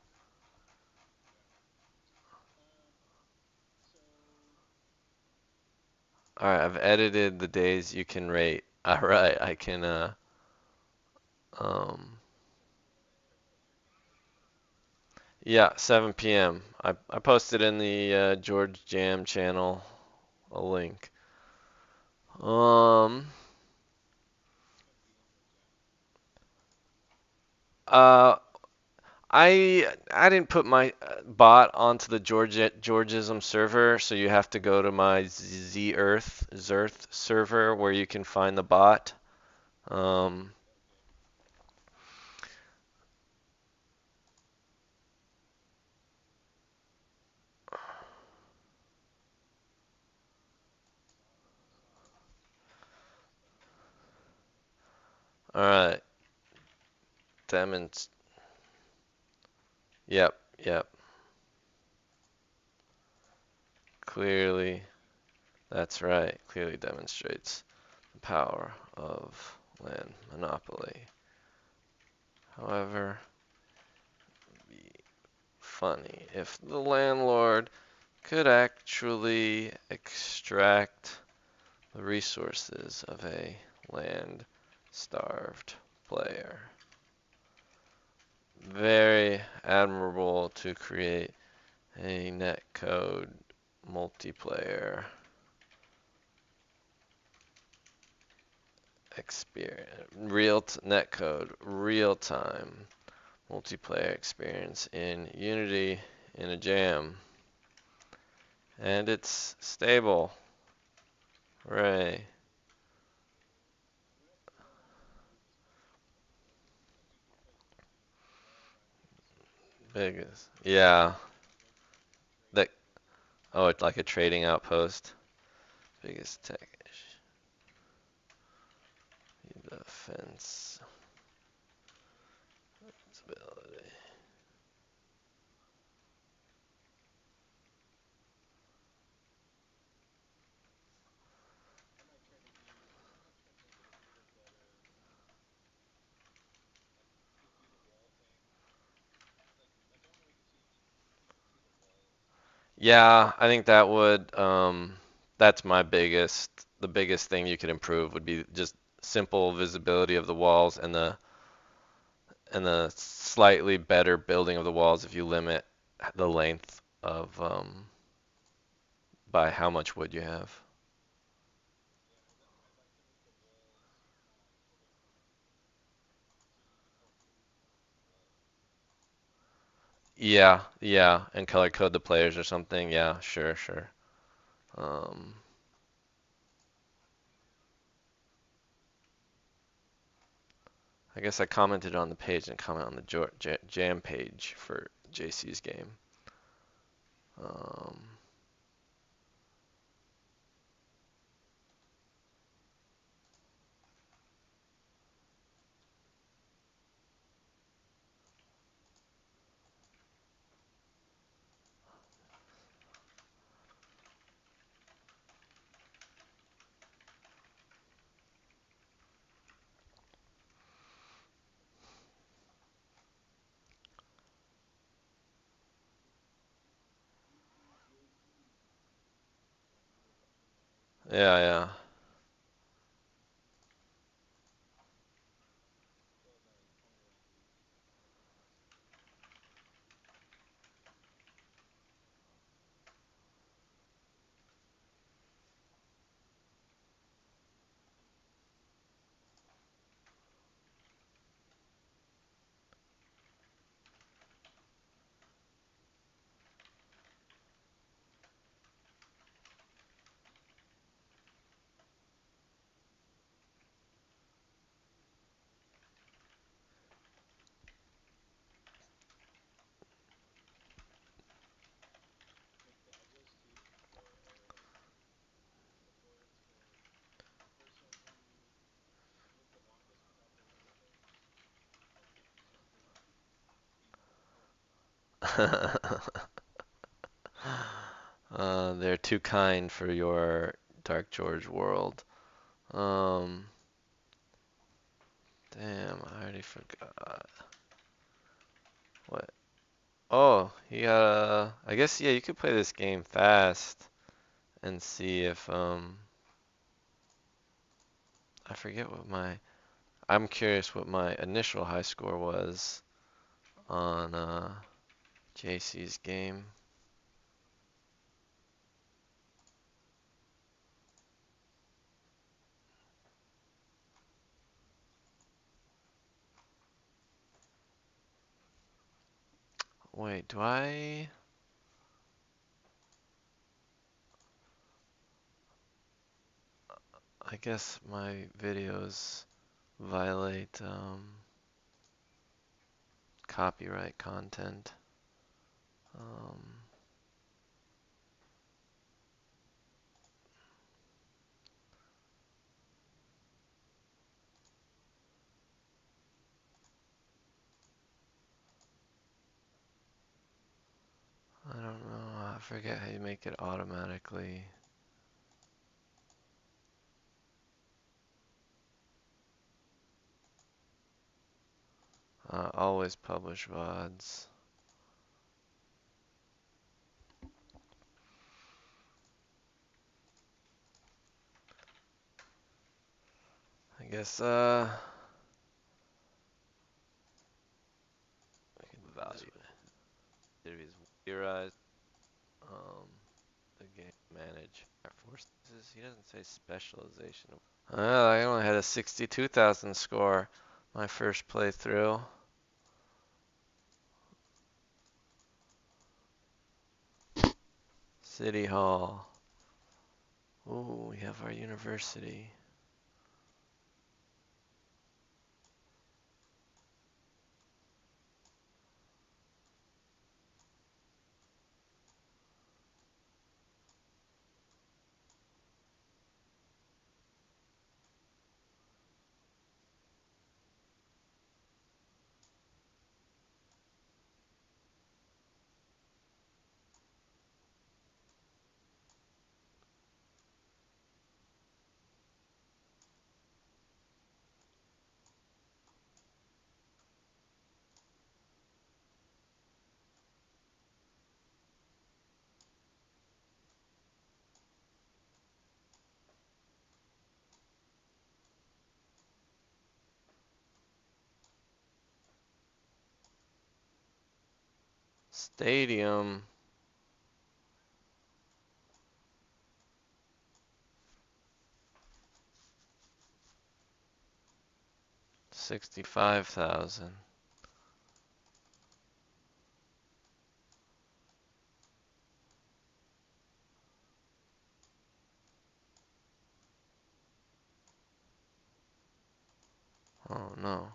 All right, I've edited the days you can rate. All right, I can um yeah, 7 p.m. I posted in the George Jam channel a link. Um uh I didn't put my bot onto the Georgism server, so you have to go to my Zerth server where you can find the bot. Um all right. Demons. Yep, yep. Clearly, that's right. Clearly demonstrates the power of land monopoly. However, it'd be funny if the landlord could actually extract the resources of a land-starved player. Very admirable to create a netcode multiplayer experience, netcode real-time multiplayer experience in Unity in a jam, and it's stable. Hooray! Biggest, yeah. That oh, it's like a trading outpost. Biggest tech defense ability. Yeah, I think that would that's the biggest thing you could improve would be just simple visibility of the walls and the slightly better building of the walls if you limit the length of by how much wood you have. Yeah, yeah, and color code the players or something. Yeah, sure, sure. Um, I guess I commented on the page and comment on the jam page for JC's game. Um, yeah, yeah. They're too kind for your Dark George world. Um, damn, I already forgot. What? Oh, I guess yeah, you could play this game fast and see if I forget what my. I'm curious what my initial high score was on JC's game. Wait, do I? I guess my videos violate copyright content. Um, forget how you make it automatically. Always publish VODs. I guess value. Theorize the game manage forces. He doesn't say specialization. I only had a 62,000 score my first playthrough. City Hall. Ooh, we have our university. Stadium. 65,000. Oh no.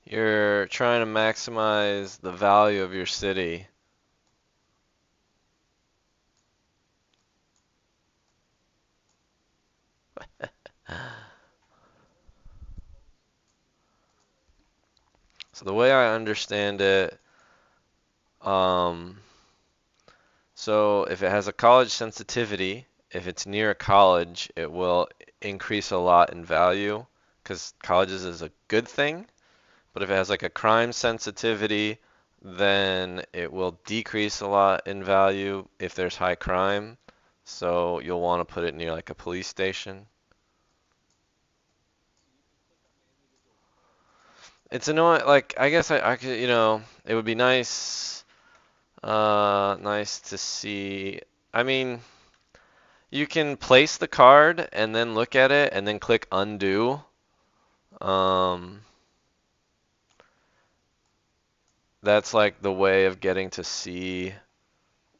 You're trying to maximize the value of your city. So the way I understand it, um, so if it has a college sensitivity, if it's near a college, it will increase a lot in value because colleges is a good thing. But if it has like a crime sensitivity, then it will decrease a lot in value if there's high crime. So you'll want to put it near like a police station. It's annoying. Like I guess I could, it would be nice to see. I mean, you can place the card and then look at it and then click undo. Um, that's like the way of getting to see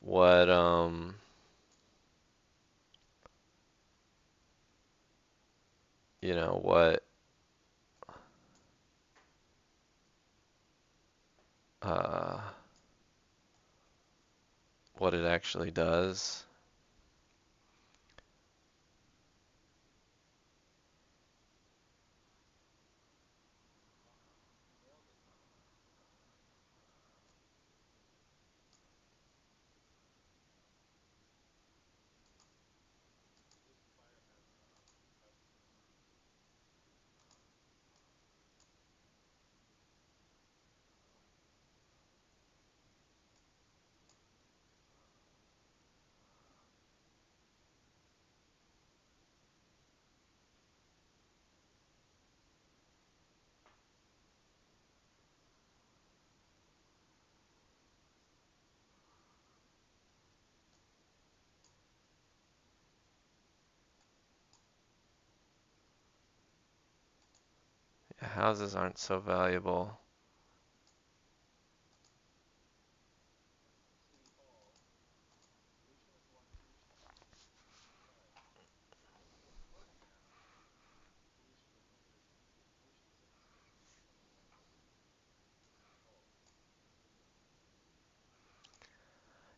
what what uh what it actually does. houses aren't so valuable.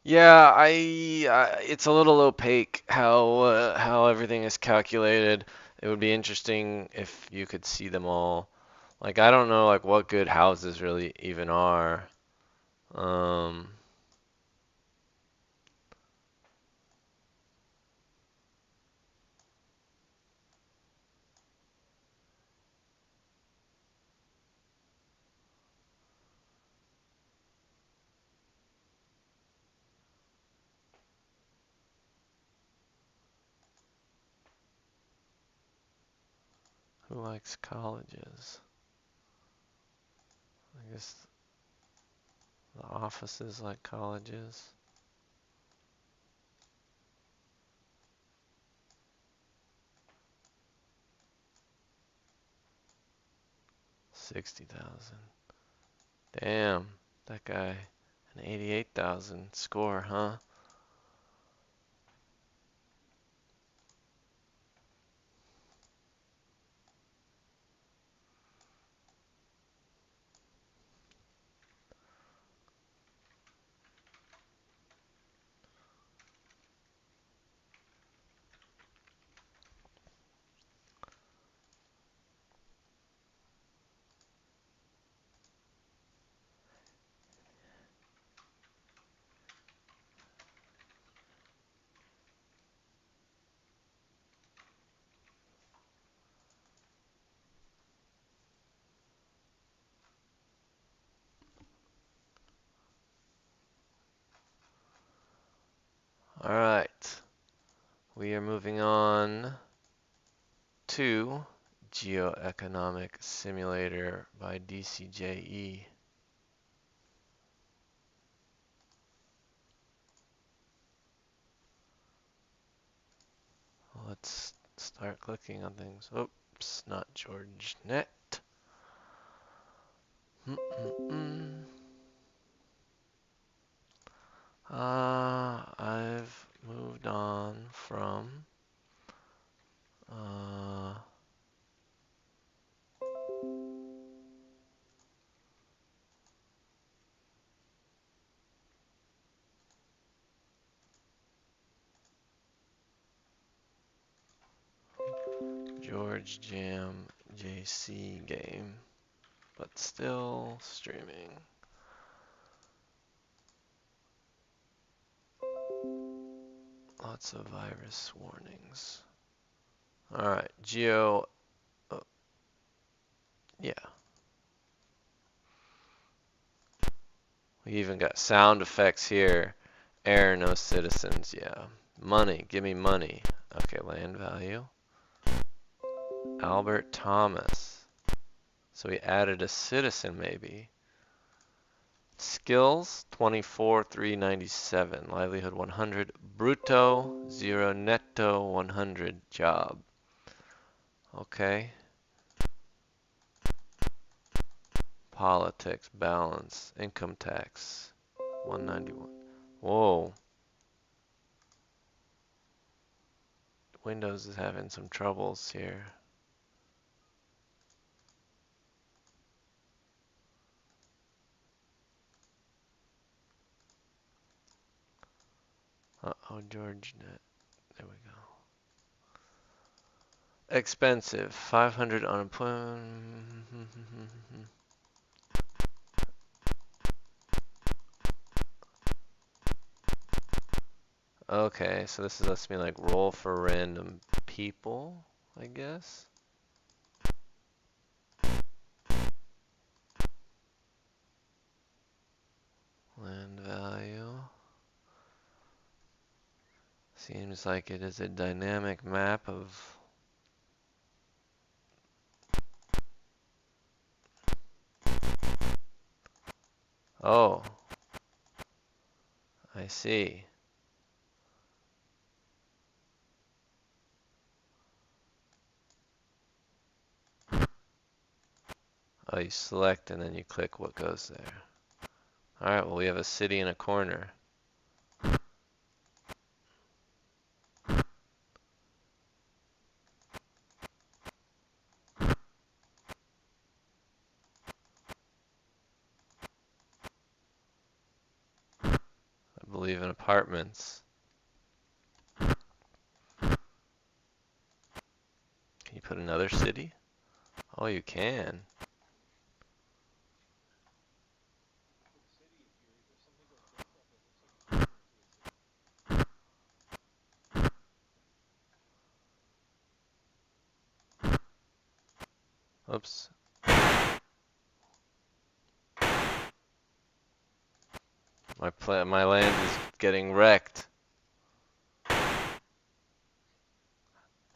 Yeah, it's a little opaque how everything is calculated. It would be interesting if you could see them all. Like I don't know like what good houses really even are. Um, who likes colleges? I guess the offices like colleges. 60,000. Damn, that guy, an 88,000 score, huh? All right, we are moving on to Geoeconomic Simulator by DCJE. Let's start clicking on things. Oops, not GeorgeNet. Mm-mm-mm. I've moved on from uh, George Jam JC game, but still streaming. Lots of virus warnings. All right, Geo. Oh, yeah, we even got sound effects here. Air, no citizens. Yeah, money. Give me money. Okay, land value. Albert Thomas. So we added a citizen maybe. Skills 24,397. Livelihood 100. Brutto 0. Netto 100. Job. Okay. Politics. Balance. Income tax 191. Whoa. Windows is having some troubles here. Uh-oh, GeorgeNet. There we go. Expensive. 500 unemployment. Okay, so this lets me like roll for random people, I guess. Land value. Seems like it is a dynamic map of... Oh, I see. why you select and then you click what goes there. Alright, well we have a city in a corner. I believe in apartments. Can you put another city? Oh, you can. Oops. My land is getting wrecked.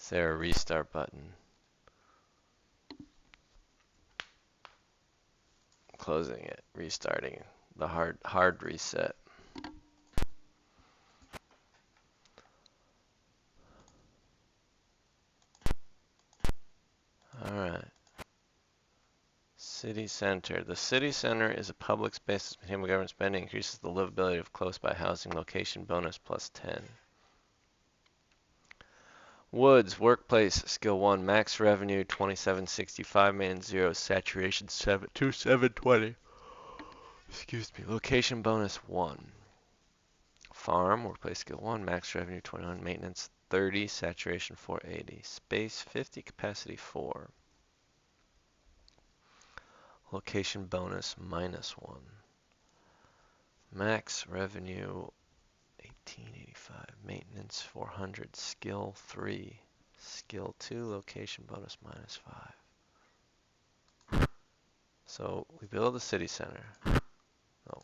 Is there a restart button? Closing it, restarting the hard reset. Alright. City center. The city center is a public space that government spending increases the livability of close by housing location bonus plus 10. Woods, workplace, skill 1, max revenue 2765, maintenance 0, saturation 72720. Excuse me. Location bonus 1. Farm, workplace skill 1, max revenue 21, maintenance 30, saturation 480. Space 50, capacity 4. Location bonus minus 1. Max revenue 1885, maintenance 400, skill 3. Skill 2, location bonus minus 5. So we build a city center. Oh.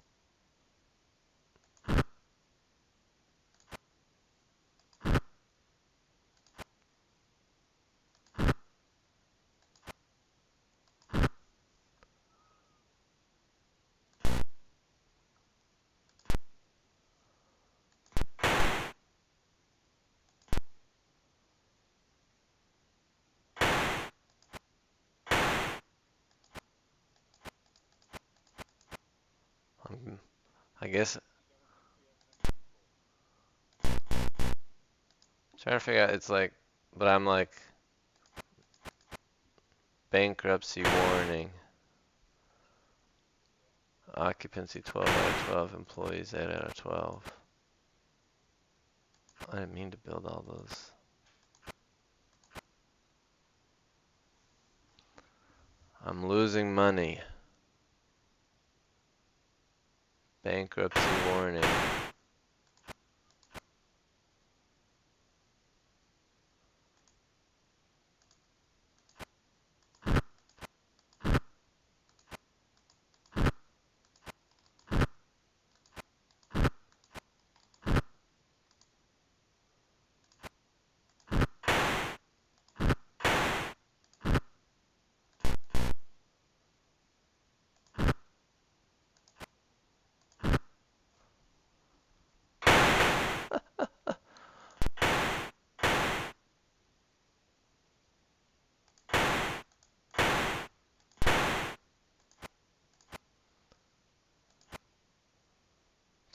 'I guess trying to figure out it's like, but I'm like bankruptcy warning. Occupancy 12 out of 12, employees 8 out of 12. I didn't mean to build all those. I'm losing money. Bankruptcy warning.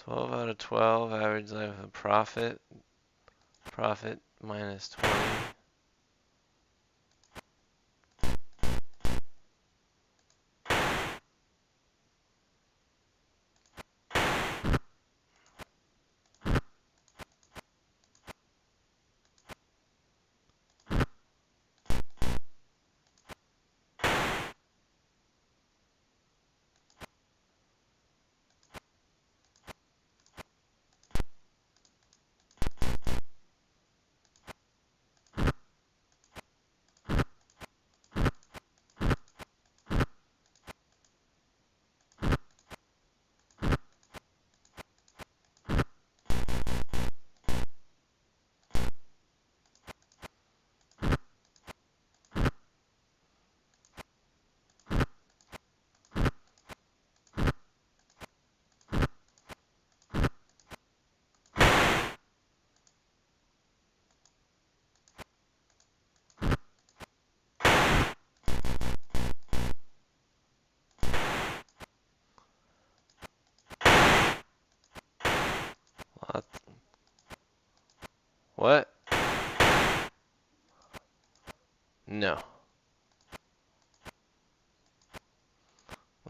Twelve out of 12, average life of profit. Profit minus 20.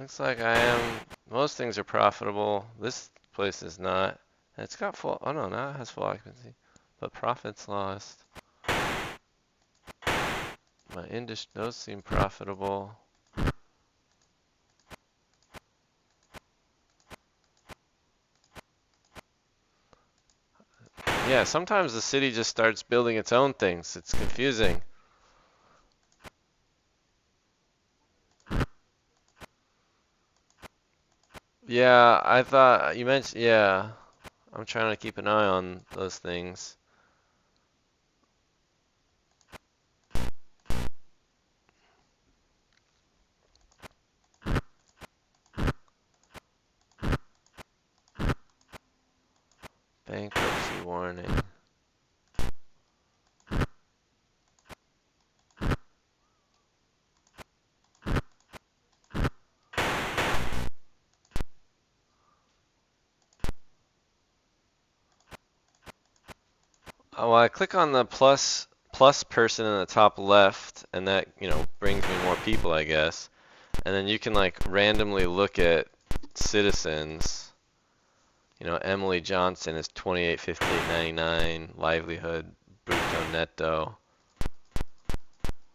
Looks like I am. Most things are profitable. This place is not. It's got full. Oh no, now it has full occupancy, but profits lost. My industry, those seem profitable. Yeah, sometimes the city just starts building its own things. It's confusing. Yeah, I thought you mentioned. Yeah, I'm trying to keep an eye on those things. Bankruptcy warning. Oh, well, I click on the plus person in the top left, and that, brings me more people, I guess. And then you can like randomly look at citizens. Emily Johnson is 2858.99, livelihood, brutto netto,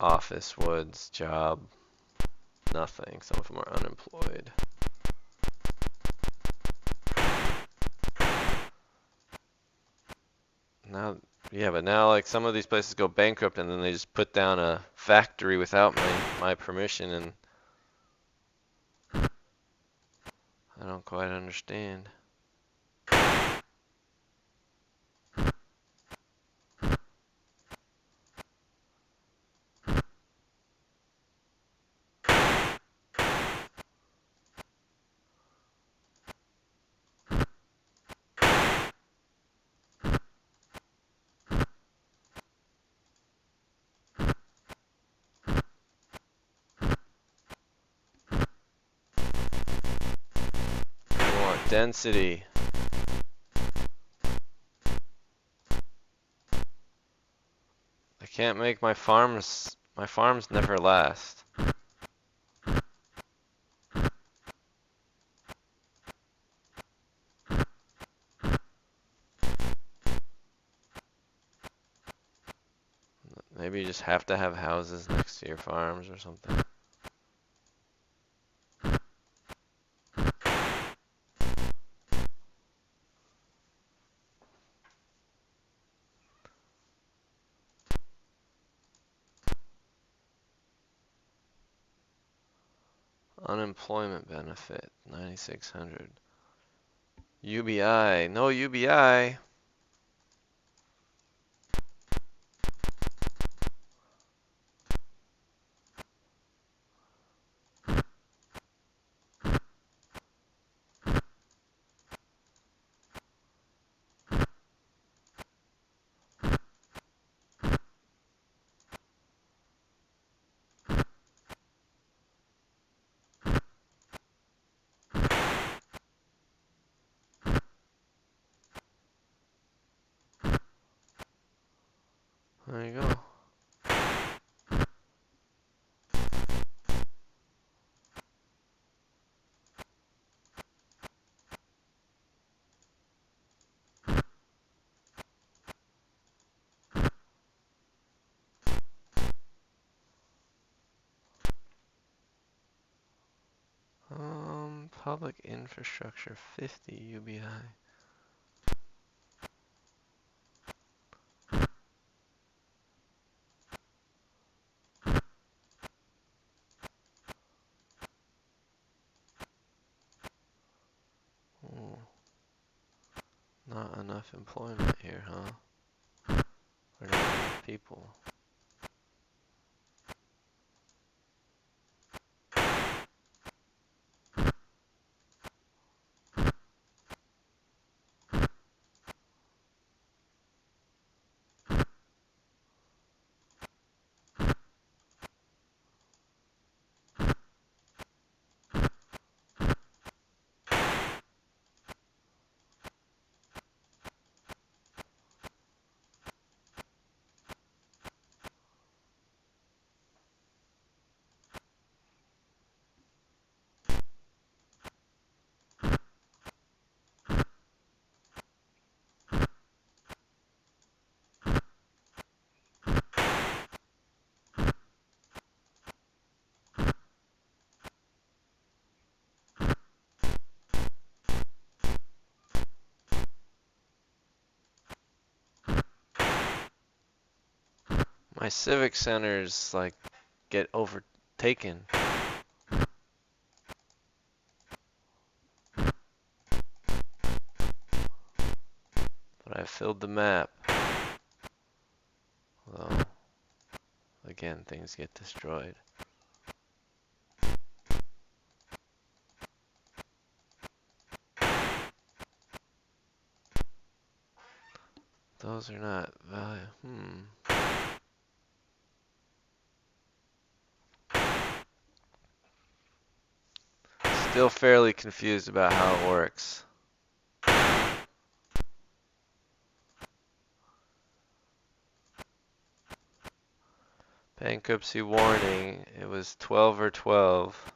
office, woods, job, nothing. Some of them are unemployed. Now, yeah, but now like some of these places go bankrupt and then they just put down a factory without my permission, and I don't quite understand. We want density. I can't make my farms never last. Maybe you just have to have houses next to your farms or something. Unemployment benefit, 9,600. UBI, no UBI. There you go. Public infrastructure, 50 UBI. Ooh, not enough employment here, huh? Or not enough people. My civic centers like get overtaken. But I filled the map. Well, again, things get destroyed. Those are not value. Still fairly confused about how it works. Bankruptcy warning. It was 12 or 12.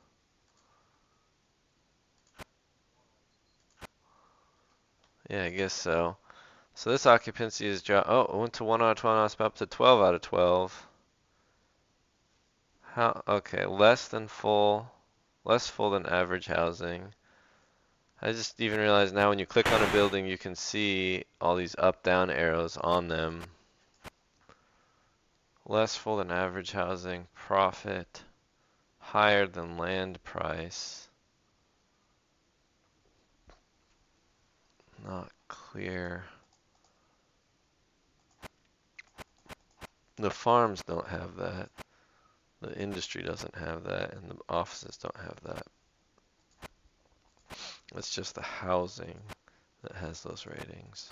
Yeah, I guess so. So this occupancy is oh, it went to 1 out of 12, now it's up to 12 out of 12. How, okay, less full than average housing. I just even realized now when you click on a building, you can see all these up-down arrows on them. Less full than average housing, profit, higher than land price. Not clear. The farms don't have that. The industry doesn't have that, and the offices don't have that. It's just the housing that has those ratings.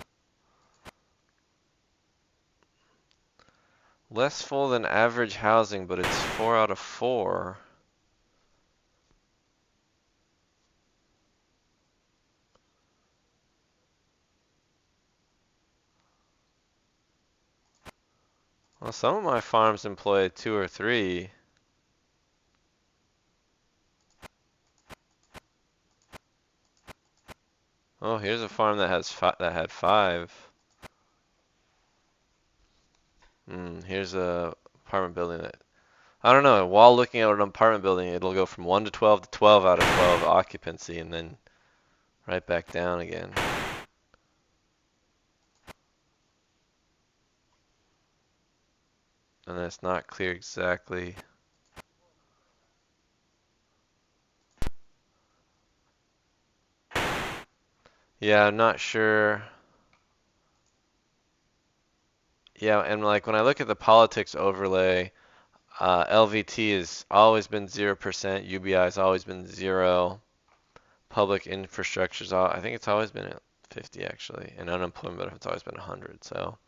Less full than average housing, but it's 4 out of 4. Well, some of my farms employ 2 or 3. Oh, here's a farm that has that had 5. Here's a apartment building that I don't know. While looking at an apartment building, it'll go from 1 to 12 to 12 out of 12 occupancy, and then right back down again. And it's not clear exactly. Yeah, I'm not sure. Yeah, and like when I look at the politics overlay, LVT has always been 0%, UBI has always been 0, public infrastructure's I think it's always been at 50 actually, and unemployment it's always been 100. So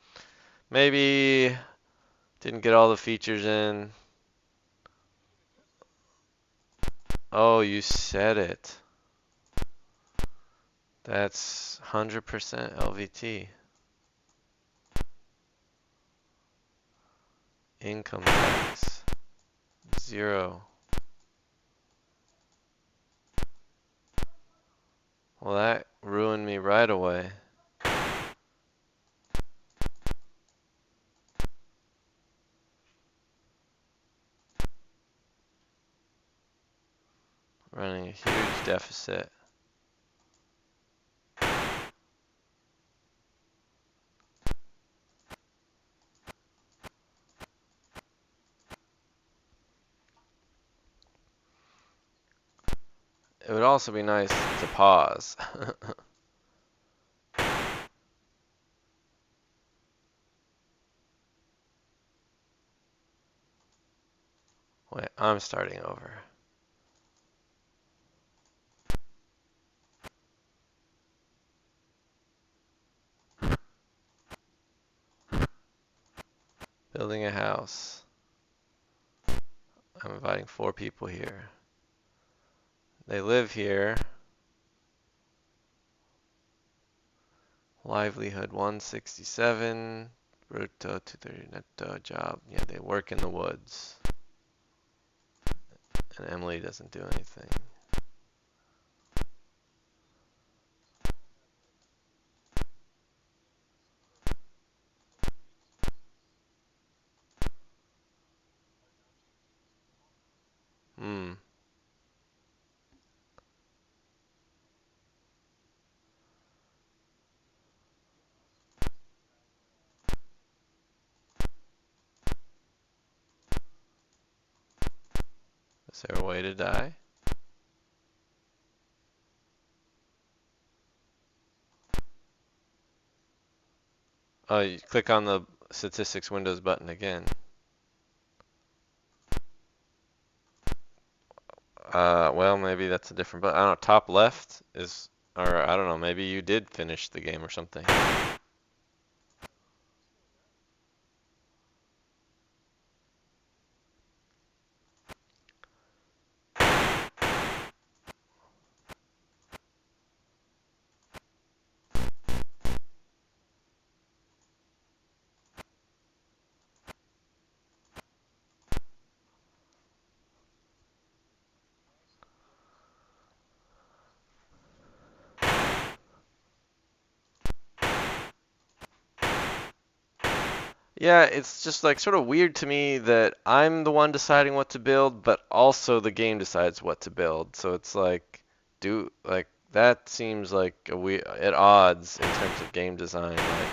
maybe didn't get all the features in. Oh, you said it. That's 100% LVT. Income tax, 0. Well, that ruined me right away. Running a huge deficit. It would also be nice to pause. Wait, I'm starting over. Building a house. I'm inviting 4 people here. They live here. Livelihood 167. Brutto 230 netto job. Yeah, they work in the woods. And Emily doesn't do anything. Hmm. Is there a way to die? Oh, you click on the statistics Windows button again. Well, maybe that's a different button. I don't know, top left is, or I don't know, maybe you did finish the game or something. Yeah, it's just like sort of weird to me that I'm the one deciding what to build, but also the game decides what to build. So it's like, that seems like a weird at odds in terms of game design. Like,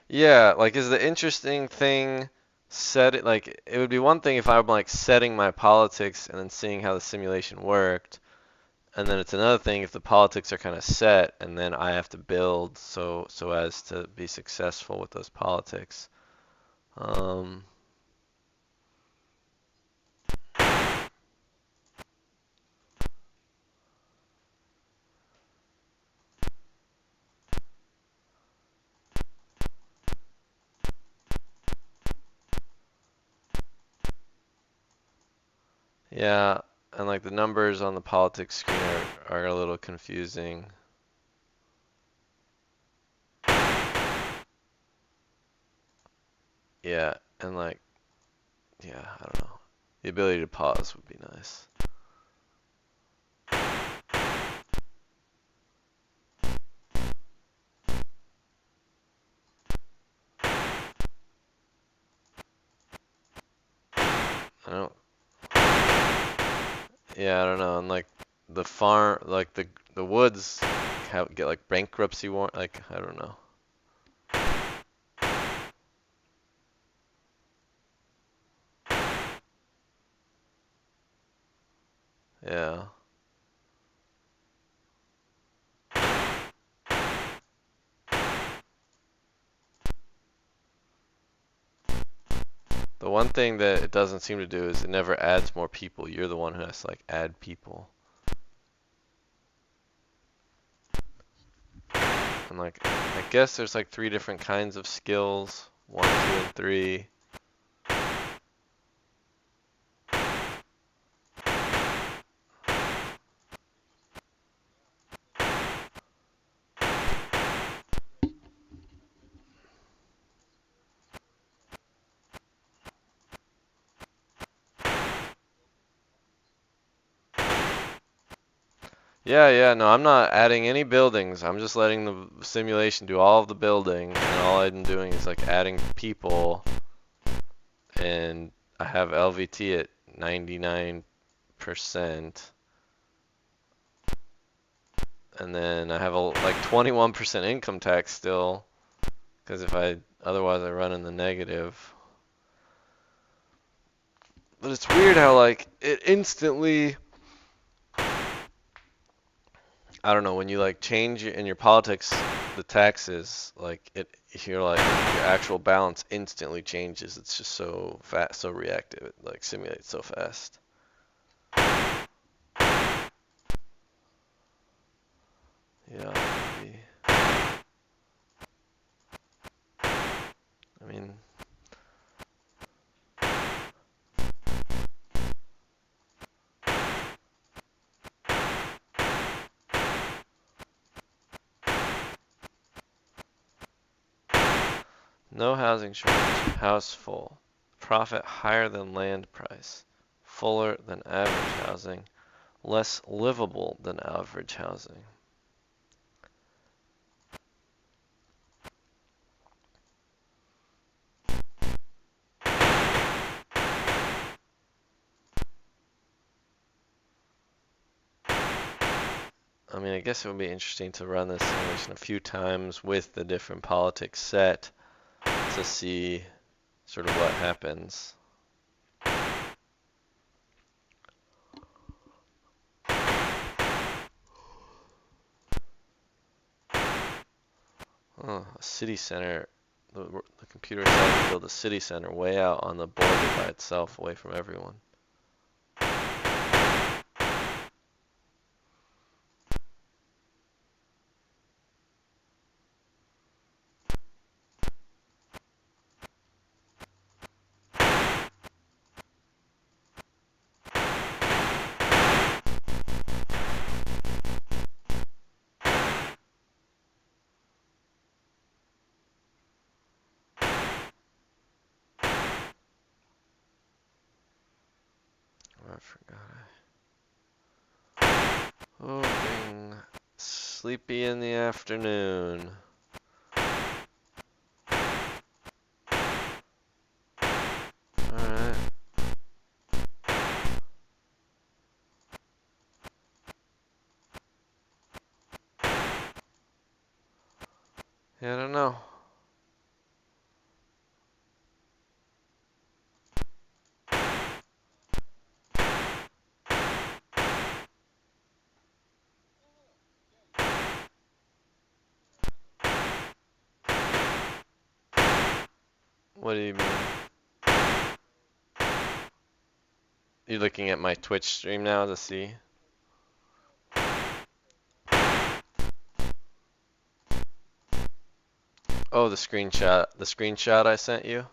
yeah, like is the interesting thing set it like it would be one thing if I'm like setting my politics and then seeing how the simulation worked. And then it's another thing if the politics are kind of set and then I have to build so as to be successful with those politics. Um, yeah, and like the numbers on the politics screen are a little confusing. Yeah, and like, yeah, I don't know. The ability to pause would be nice. I don't, yeah, I don't know. And like the farm, like the woods get like bankruptcy warrant, like I don't know. Yeah. The one thing that it doesn't seem to do is it never adds more people. You're the one who has to like add people. And like I guess there's like three different kinds of skills. 1, 2, and 3. Yeah, yeah, no, I'm not adding any buildings. I'm just letting the simulation do all of the building, and all I'm doing is like adding people, and I have LVT at 99%, and then I have a like 21% income tax still, because otherwise I run in the negative. But it's weird how like it instantly, I don't know, when you like change in your politics the taxes, like you're like your actual balance instantly changes. It's just so fast, so reactive. It like simulates so fast. Yeah, maybe. I mean, no housing shortage. House full. Profit higher than land price. Fuller than average housing. Less livable than average housing. I mean, I guess it would be interesting to run this simulation a few times with the different politics set to see sort of what happens. Oh, a city center. The computer decided to build a city center way out on the border by itself, away from everyone. Oh, I forgot. Oh, being sleepy in the afternoon. Alright. Yeah, I don't know. What do you mean? You looking at my Twitch stream now to see? Oh, the screenshot. The screenshot I sent you?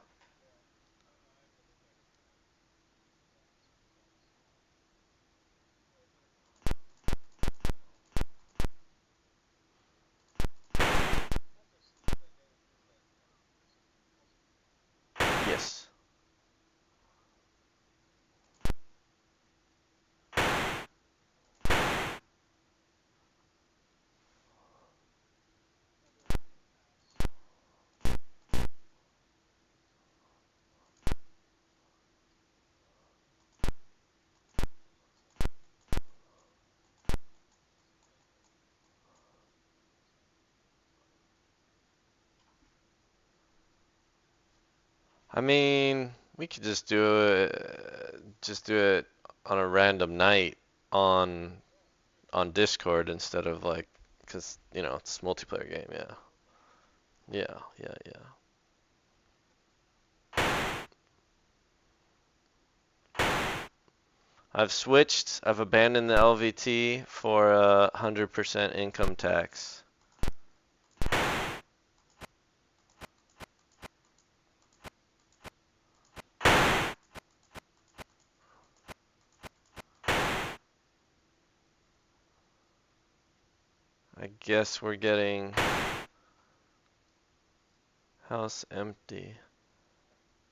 Yes. I mean, we could just do it on a random night on on Discord instead of like, because it's a multiplayer game. Yeah, yeah, yeah, yeah. I've switched. I've abandoned the LVT for 100% income tax. I guess we're getting house empty.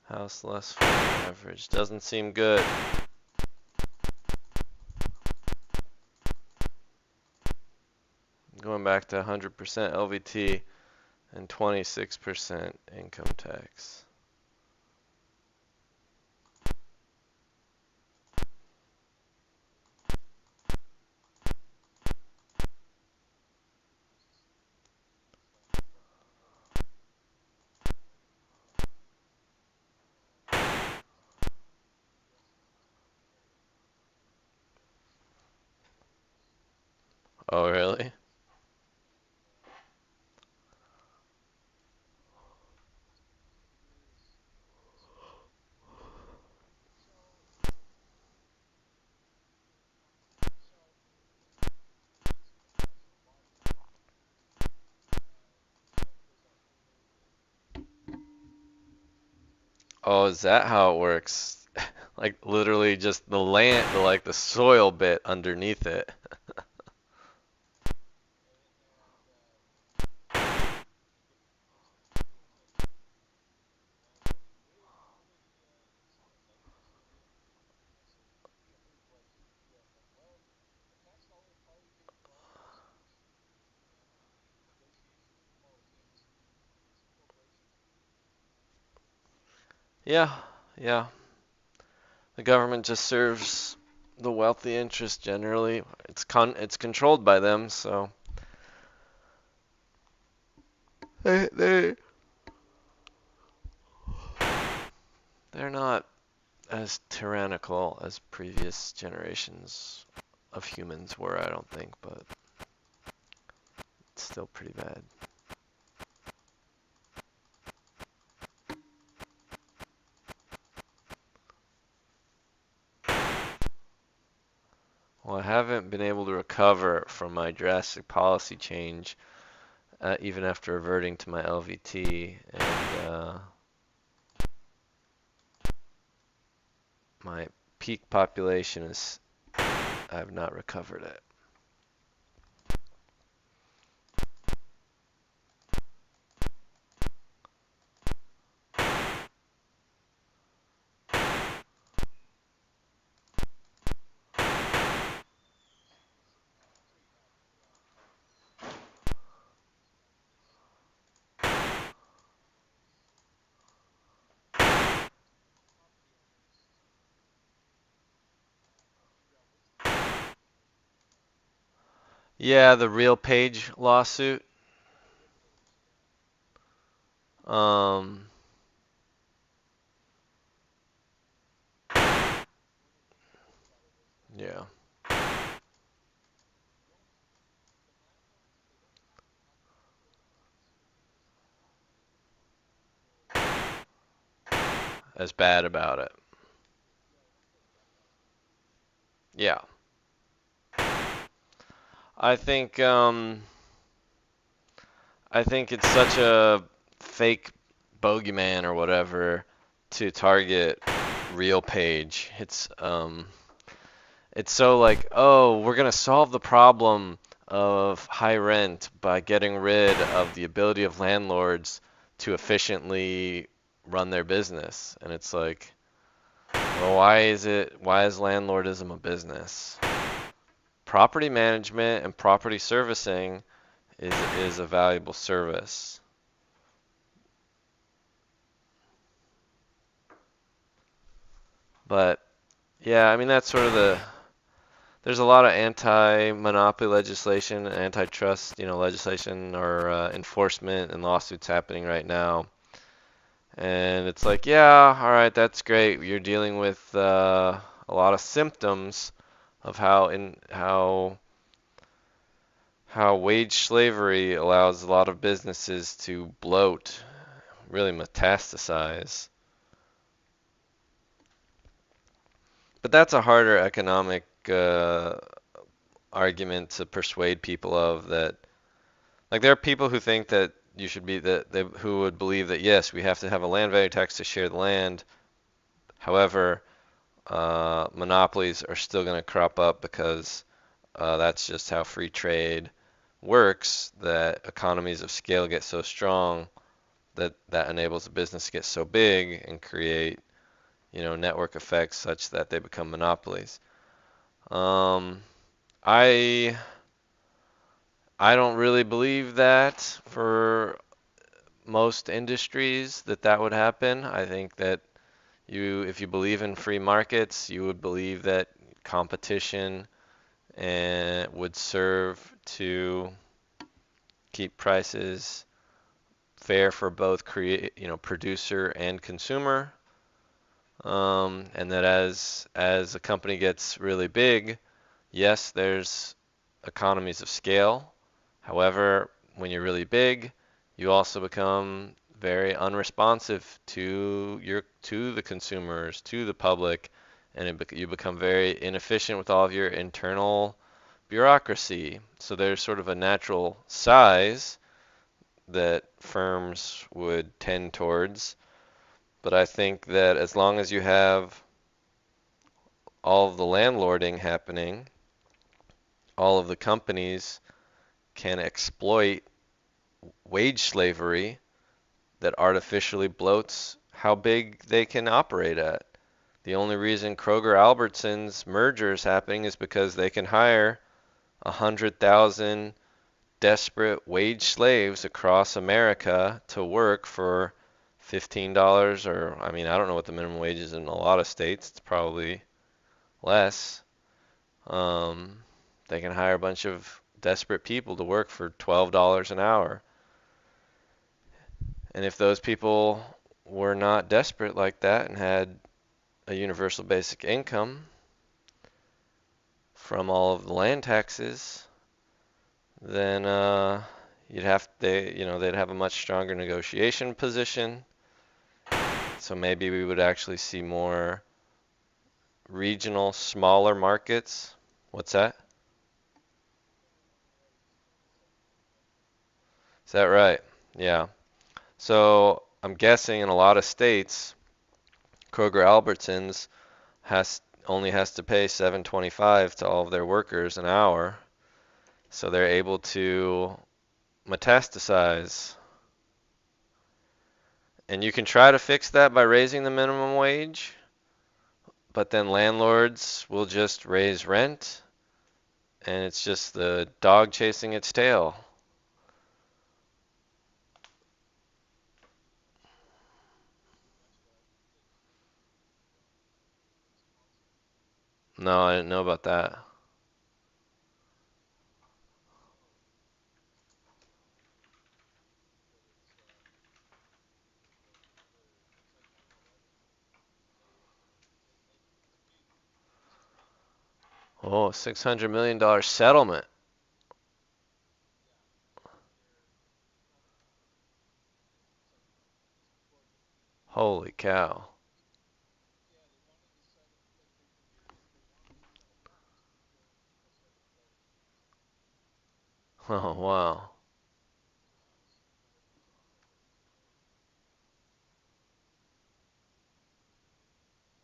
House less than average. Doesn't seem good. Going back to 100% LVT and 26% income tax. Oh, really? Oh, is that how it works? Like literally just the land, like the soil bit underneath it. Yeah, yeah. The government just serves the wealthy interest generally. It's controlled by them, so they they're not as tyrannical as previous generations of humans were, I don't think, but it's still pretty bad. Well, I haven't been able to recover from my drastic policy change, even after reverting to my LVT, and my peak population is, I have not recovered it. Yeah, the Real Page lawsuit. Um, yeah. As bad about it. Yeah. I think um I think it's such a fake bogeyman or whatever to target Real Page. It's so like, oh, we're gonna solve the problem of high rent by getting rid of the ability of landlords to efficiently run their business. And it's like, well, why is landlordism a business? Property management and property servicing is a valuable service. But yeah, I mean that's sort of there's a lot of anti-monopoly legislation, antitrust, legislation or enforcement and lawsuits happening right now. And it's like, yeah, all right, that's great. You're dealing with a lot of symptoms of how wage slavery allows a lot of businesses to bloat, really metastasize. But that's a harder economic argument to persuade people of that. Like there are people who think that you should be that they, who would believe that yes, we have to have a land value tax to share the land. However, monopolies are still going to crop up because that's just how free trade works. That economies of scale get so strong that enables a business to get so big and create network effects such that they become monopolies. Um, I I don't really believe that for most industries that would happen. I think that if you believe in free markets, you would believe that competition and would serve to keep prices fair for both producer and consumer. And that as a company gets really big, yes, there's economies of scale. However, when you're really big, you also become very unresponsive to the consumers, to the public, and you become very inefficient with all of your internal bureaucracy. So there's sort of a natural size that firms would tend towards. But I think that as long as you have all of the landlording happening, all of the companies can exploit wage slavery that artificially bloats how big they can operate at. The only reason Kroger Albertsons merger is happening is because they can hire 100,000 desperate wage slaves across America to work for $15 or I mean I don't know what the minimum wage is in a lot of states. It's probably less. Um, they can hire a bunch of desperate people to work for $12 an hour. And if those people were not desperate like that and had a universal basic income from all of the land taxes, then they'd have a much stronger negotiation position. So maybe we would actually see more regional, smaller markets. What's that? Is that right? Yeah. So I'm guessing in a lot of states, Kroger Albertsons has to pay 7.25 to all of their workers an hour, so they're able to metastasize. And you can try to fix that by raising the minimum wage, but then landlords will just raise rent, and it's just the dog chasing its tail. No, I didn't know about that. Oh, $600 million settlement. Holy cow. Oh, wow.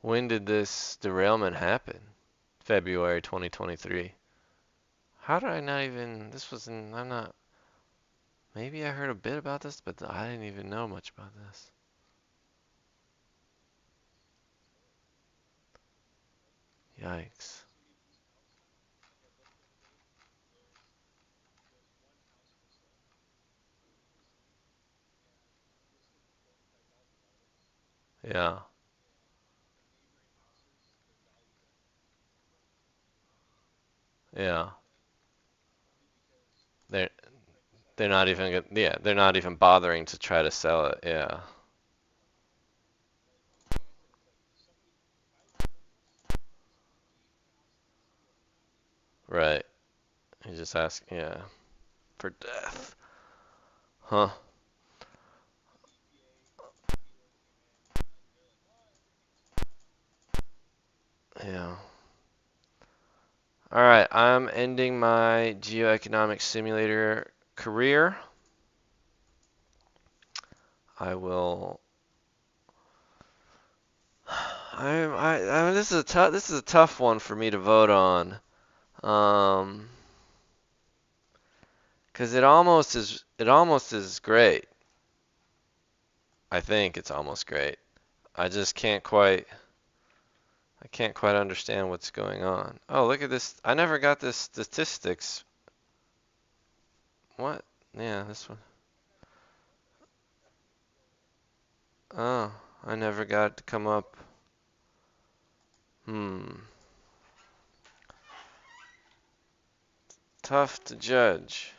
When did this derailment happen? February 2023. How did I not even, this wasn't, I'm not, maybe I heard a bit about this, but I didn't even know much about this. Yikes. Yeah, yeah. They're they're not even yeah, they're not even bothering to try to sell it. Yeah. Right. You just ask, yeah, for death. Huh. Yeah. All right, I'm ending my geoeconomic simulator career. I will I mean, this is a tough one for me to vote on. Um, 'Cause it almost is great. I think it's almost great. I just I can't quite understand what's going on. Oh, look at this. I never got this statistics. What? Yeah, this one. Oh, I never got it to come up. Hmm. Tough to judge.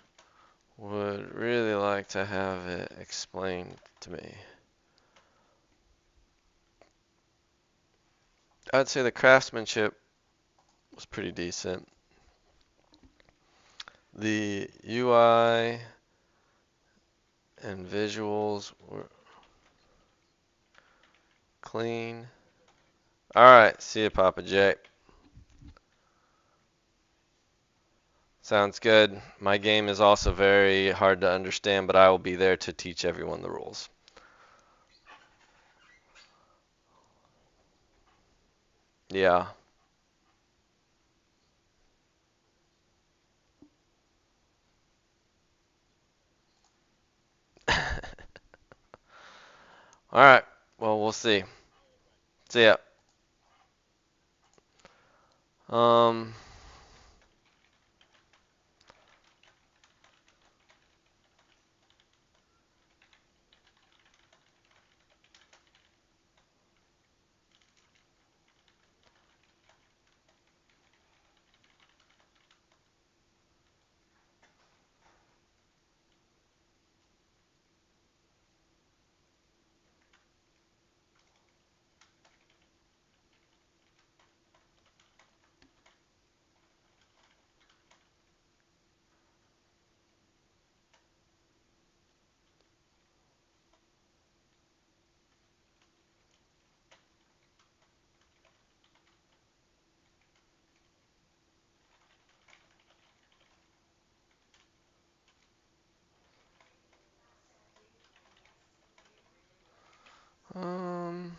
Would really like to have it explained to me. I'd say the craftsmanship was pretty decent. The UI and visuals were clean. All right, see you, Papa J. Sounds good. My game is also very hard to understand, but I will be there to teach everyone the rules. Yeah. All right. Well, we'll see. See ya. Um, Um,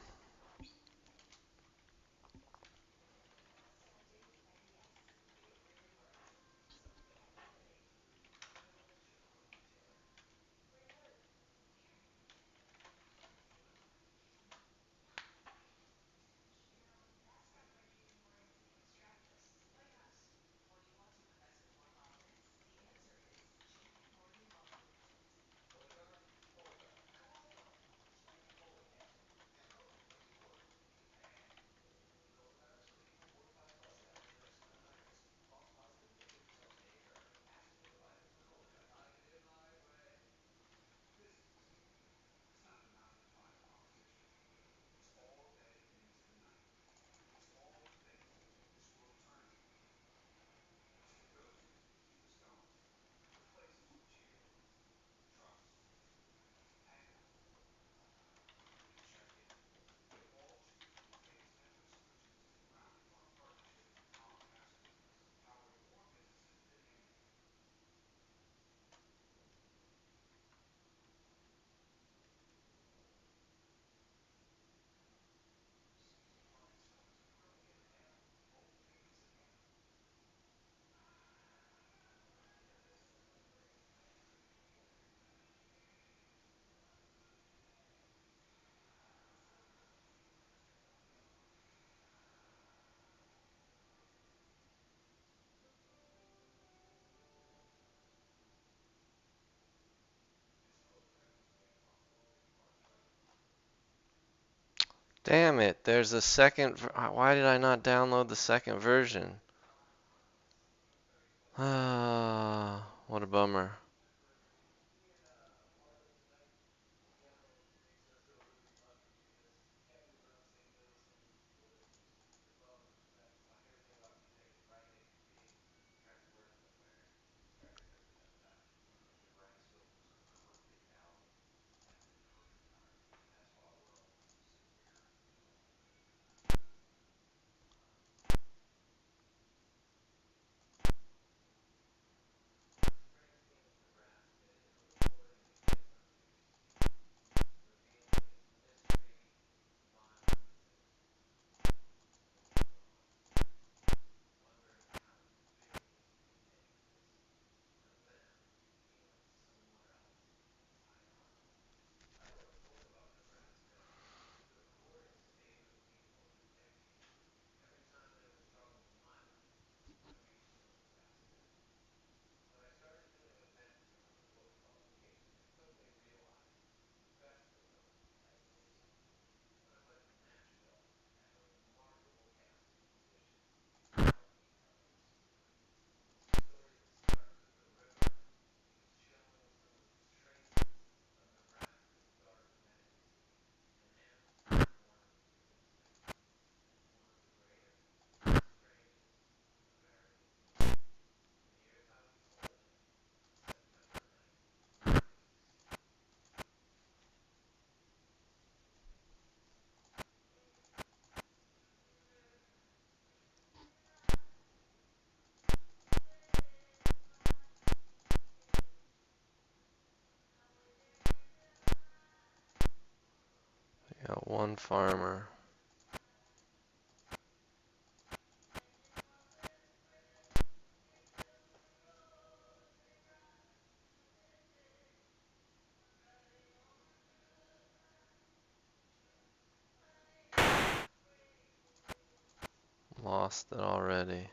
damn it, there's a second. Why did I not download the second version? Ah, what a bummer. Got one farmer. Lost it already.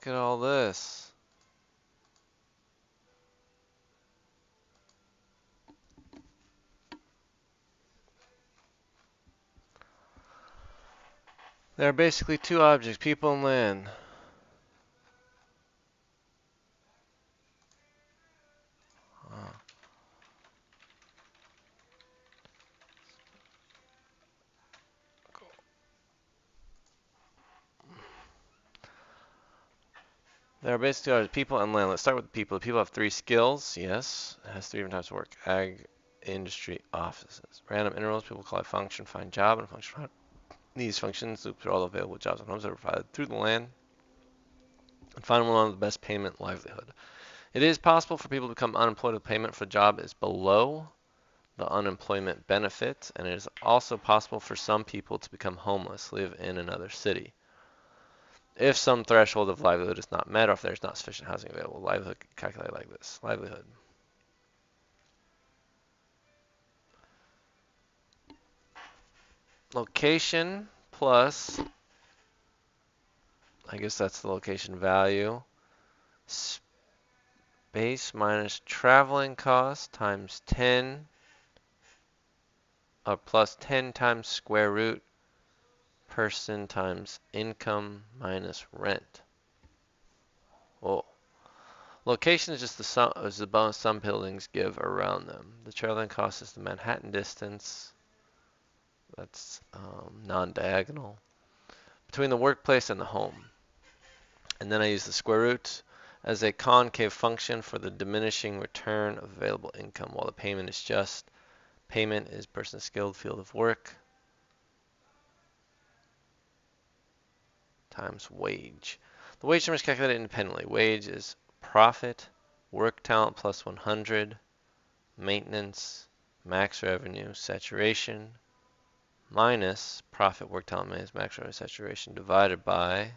look at all this. There are basically two objects, people and land. Uh, there are basically two objects, people and land. Let's start with the people. The people have three skills. Yes, it has three different types of work. Ag, industry, offices. Random intervals, people call it function, find job, and function find. These functions loop through all available jobs and homes that are provided through the land and find one of the best payment livelihood. It is possible for people to become unemployed if payment for the job is below the unemployment benefit, and it is also possible for some people to become homeless, live in another city. If some threshold of livelihood is not met or if there's not sufficient housing available, livelihood calculated like this. Livelihood. Location plus, I guess that's the location value, space minus traveling cost times 10, plus 10 times square root person times income minus rent. Whoa. Location is just the bonus some buildings give around them. The traveling cost is the Manhattan distance. That's non-diagonal between the workplace and the home. And then I use the square root as a concave function for the diminishing return of available income, while the payment is just payment is person's skilled field of work times wage. The wage term is calculated independently. Wage is profit, work talent plus 100, maintenance, max revenue, saturation, minus profit, work talent, minus max revenue, saturation, divided by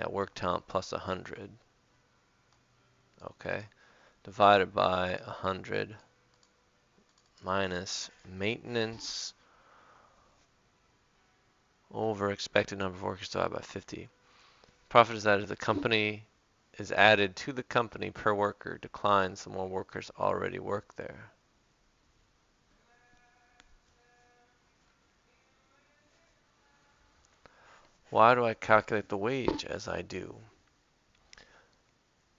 work talent plus 100. Okay, divided by 100 minus maintenance over expected number of workers divided by 50. Profit is added to the company is added to the company per worker declines the more workers already work there. Why do I calculate the wage as I do?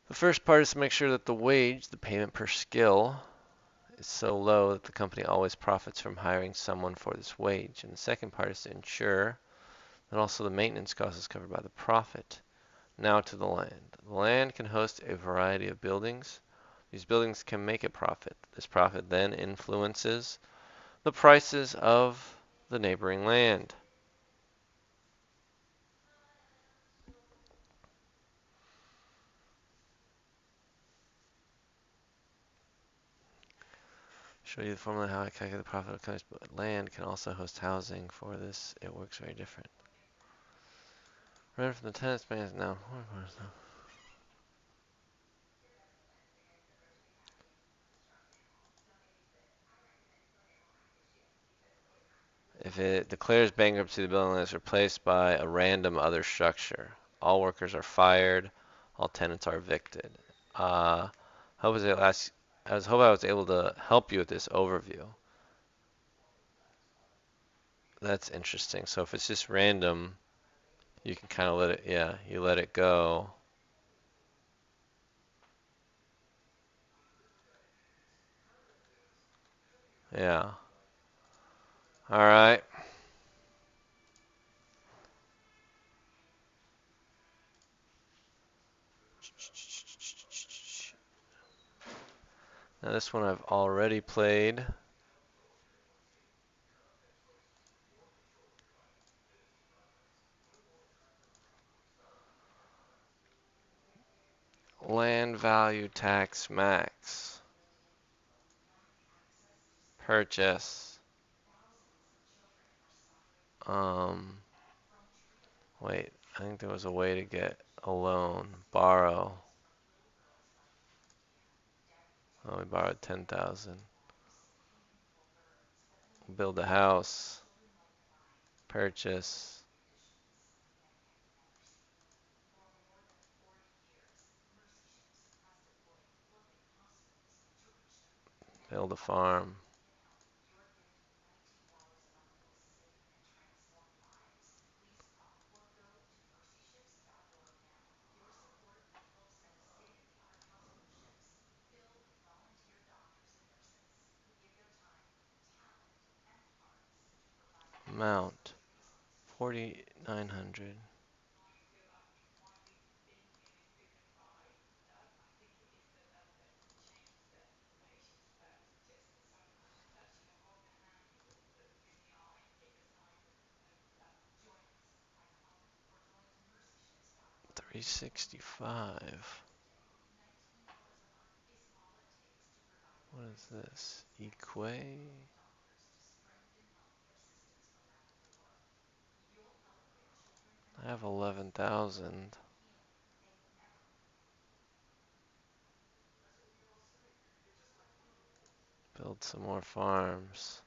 The first part is to make sure that the wage, the payment per skill, is so low that the company always profits from hiring someone for this wage. And the second part is to ensure that also the maintenance cost is covered by the profit. Now to the land. The land can host a variety of buildings. These buildings can make a profit. This profit then influences the prices of the neighboring land. Show you the formula how I calculate the profit of companies, but land can also host housing. For this, it works very different. Rent from the tenants pays now. If it declares bankruptcy, the building is replaced by a random other structure. All workers are fired. All tenants are evicted. Hope was able to hope I was able to help you with this overview. That's interesting. So if it's just random, you can kind of let it, yeah, you let it go. Yeah. All right. Now this one I've already played. Land value tax max. Purchase. Um, Wait, I think there was a way to get a loan. Borrow. Oh, we borrowed 10,000. Build a house. Purchase. Build a farm. Amount 4,900. $365. What is this? Equay? I have 11,000. Build some more farms.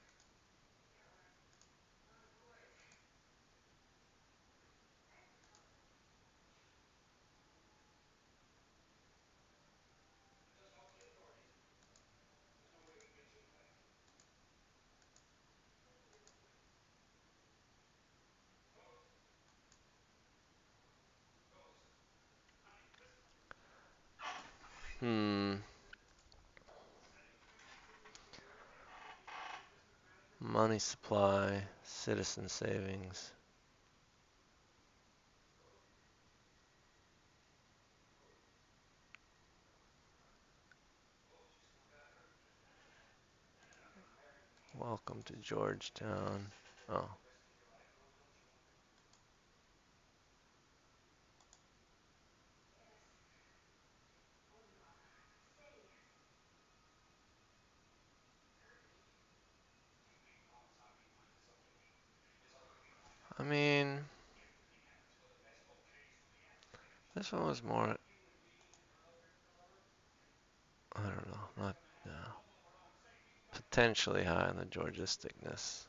Hmm. Money supply, citizen savings. Welcome to Georgetown. Oh. I mean, this one was more, I don't know, not, yeah, potentially high on the Georgisticness,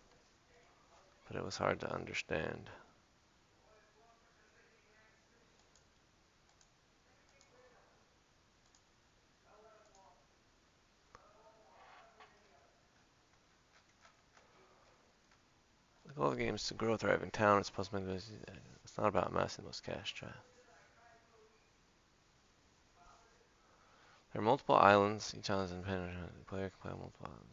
but it was hard to understand. The goal of the game is to grow a thriving town. It's supposed to make this, it's not about amassing the most cash. There are multiple islands. Each island is independent. The player can play on multiple islands.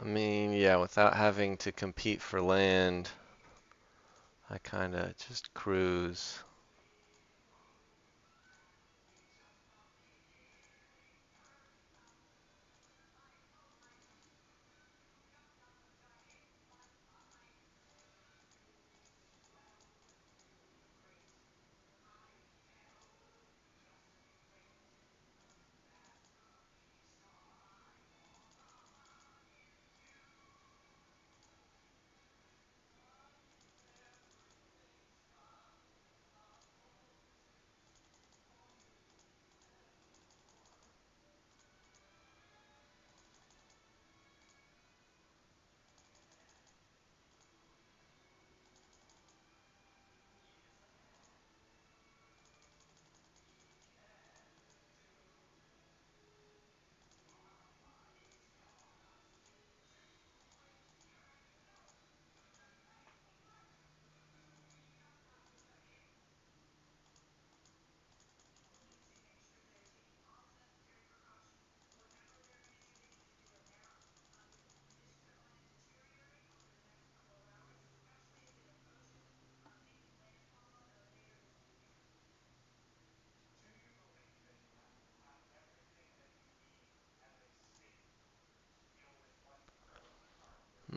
I mean, yeah, without having to compete for land, I kind of just cruise.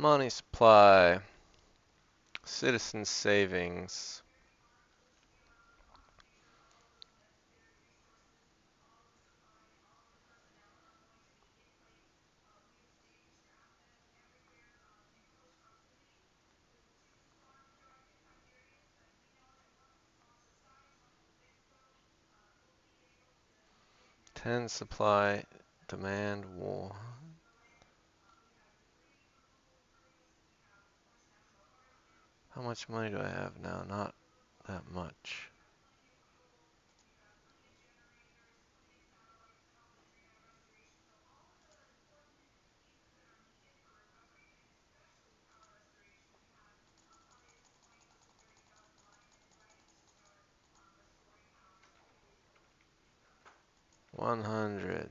Money supply. Citizen savings. 10 supply, demand, war. How much money do I have now? Not that much. $100.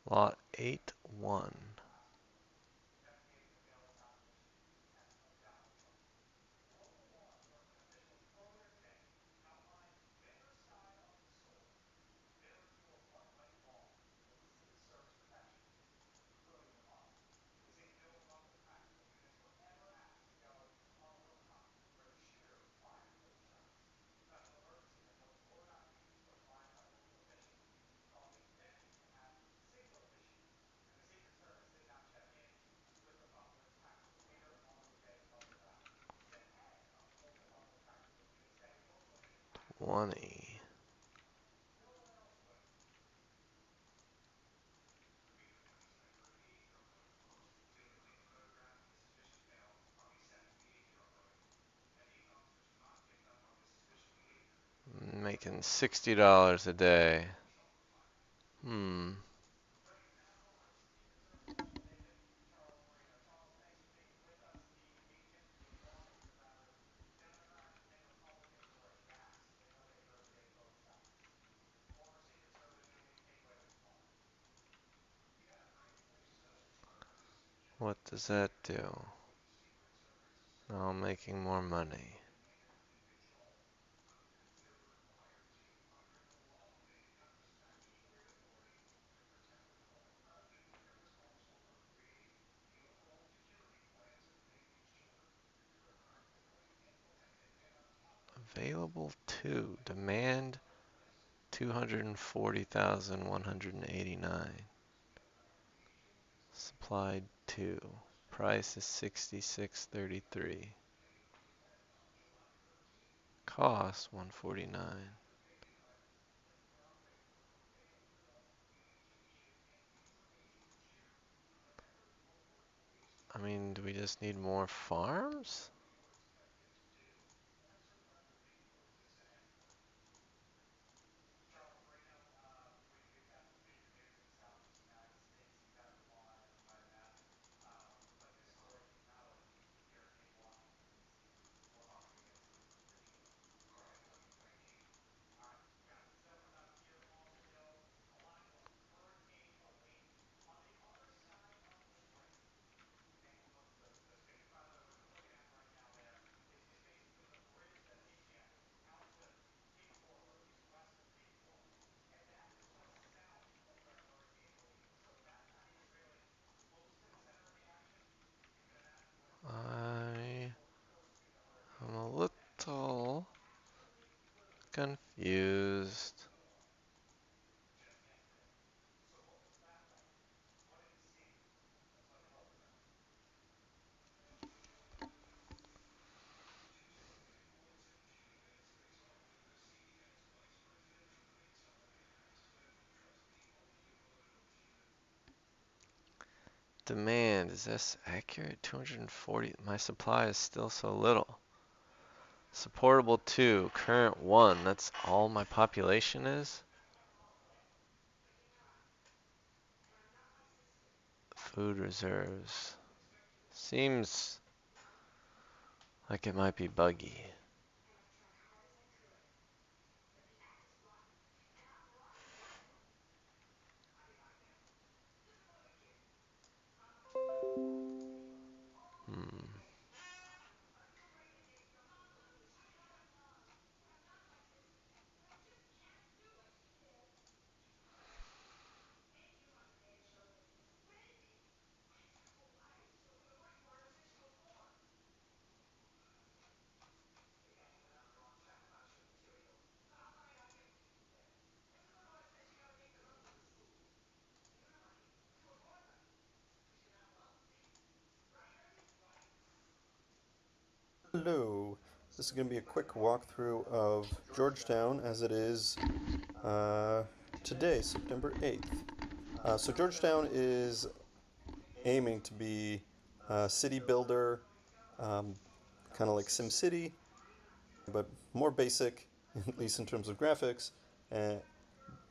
Lot 8-1. $20. Making $60 a day. Hmm. What does that do? Now I'm making more money. Available 2. Demand 240,189. Supplied 2. Price is 66.33. Cost 149. I mean, do we just need more farms? I am a little confused. Demand, is this accurate? 240. My supply is still so little. Supportable 2, current 1. That's all my population is? Food reserves. Seems like it might be buggy. Hello. This is going to be a quick walkthrough of Georgetown as it is uh, today, September 8th. So Georgetown is aiming to be a city builder, um, kind of like SimCity, but more basic, at least in terms of graphics, uh,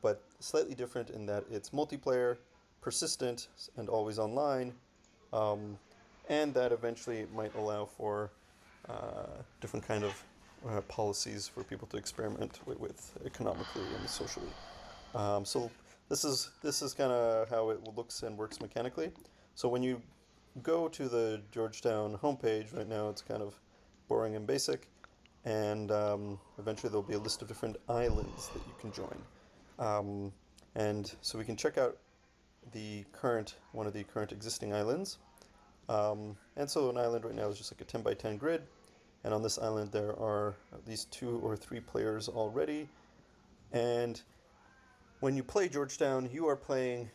but slightly different in that it's multiplayer, persistent, and always online, um, and that eventually might allow for different kind of policies for people to experiment with economically and socially. So this is kind of how it looks and works mechanically. So when you go to the Georgetown homepage right now, it's kind of boring and basic, and eventually there'll be a list of different islands that you can join. Um, and so we can check out the current one of the current existing islands. And so an island right now is just like a 10 by 10 grid, and on this island there are at least 2 or 3 players already. And when you play Georgetown, you are playing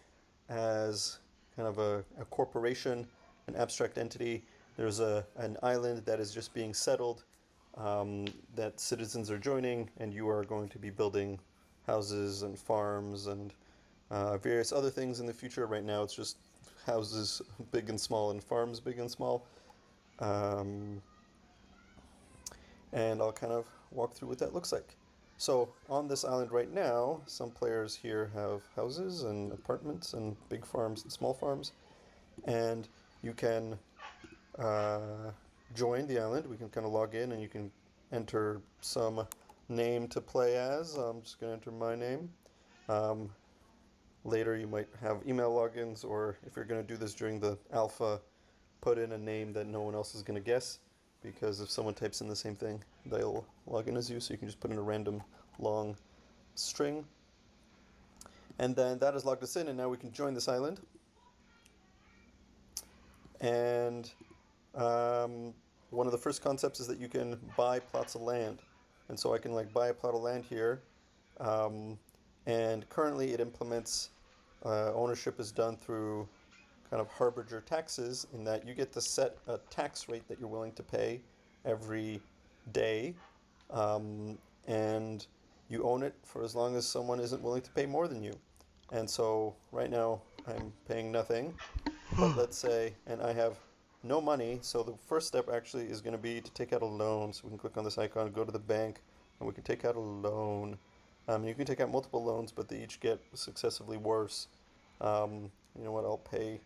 as kind of a corporation, an abstract entity. There's an island that is just being settled, that citizens are joining, and you are going to be building houses and farms and various other things in the future. Right now, it's just houses big and small and farms big and small. Um, and I'll kind of walk through what that looks like. So on this island right now, some players here have houses and apartments and big farms and small farms, and you can uh, join the island. We can kind of log in, and you can enter some name to play as. I'm just going to enter my name. Um, Later, you might have email logins, or if you're going to do this during the alpha, put in a name that no one else is going to guess, because if someone types in the same thing, they'll log in as you, so you can just put in a random long string. And then that has logged us in, and now we can join this island. And um, one of the first concepts is that you can buy plots of land. And so I can like buy a plot of land here. Um, and currently it implements ownership is done through kind of harbinger taxes, in that you get to set a tax rate that you're willing to pay every day, and you own it for as long as someone isn't willing to pay more than you. And so right now I'm paying nothing, but let's say, and I have no money, so the first step actually is going to be to take out a loan. So we can click on this icon, go to the bank, and we can take out a loan. You can take out multiple loans, but they each get successively worse. You know what? I'll pay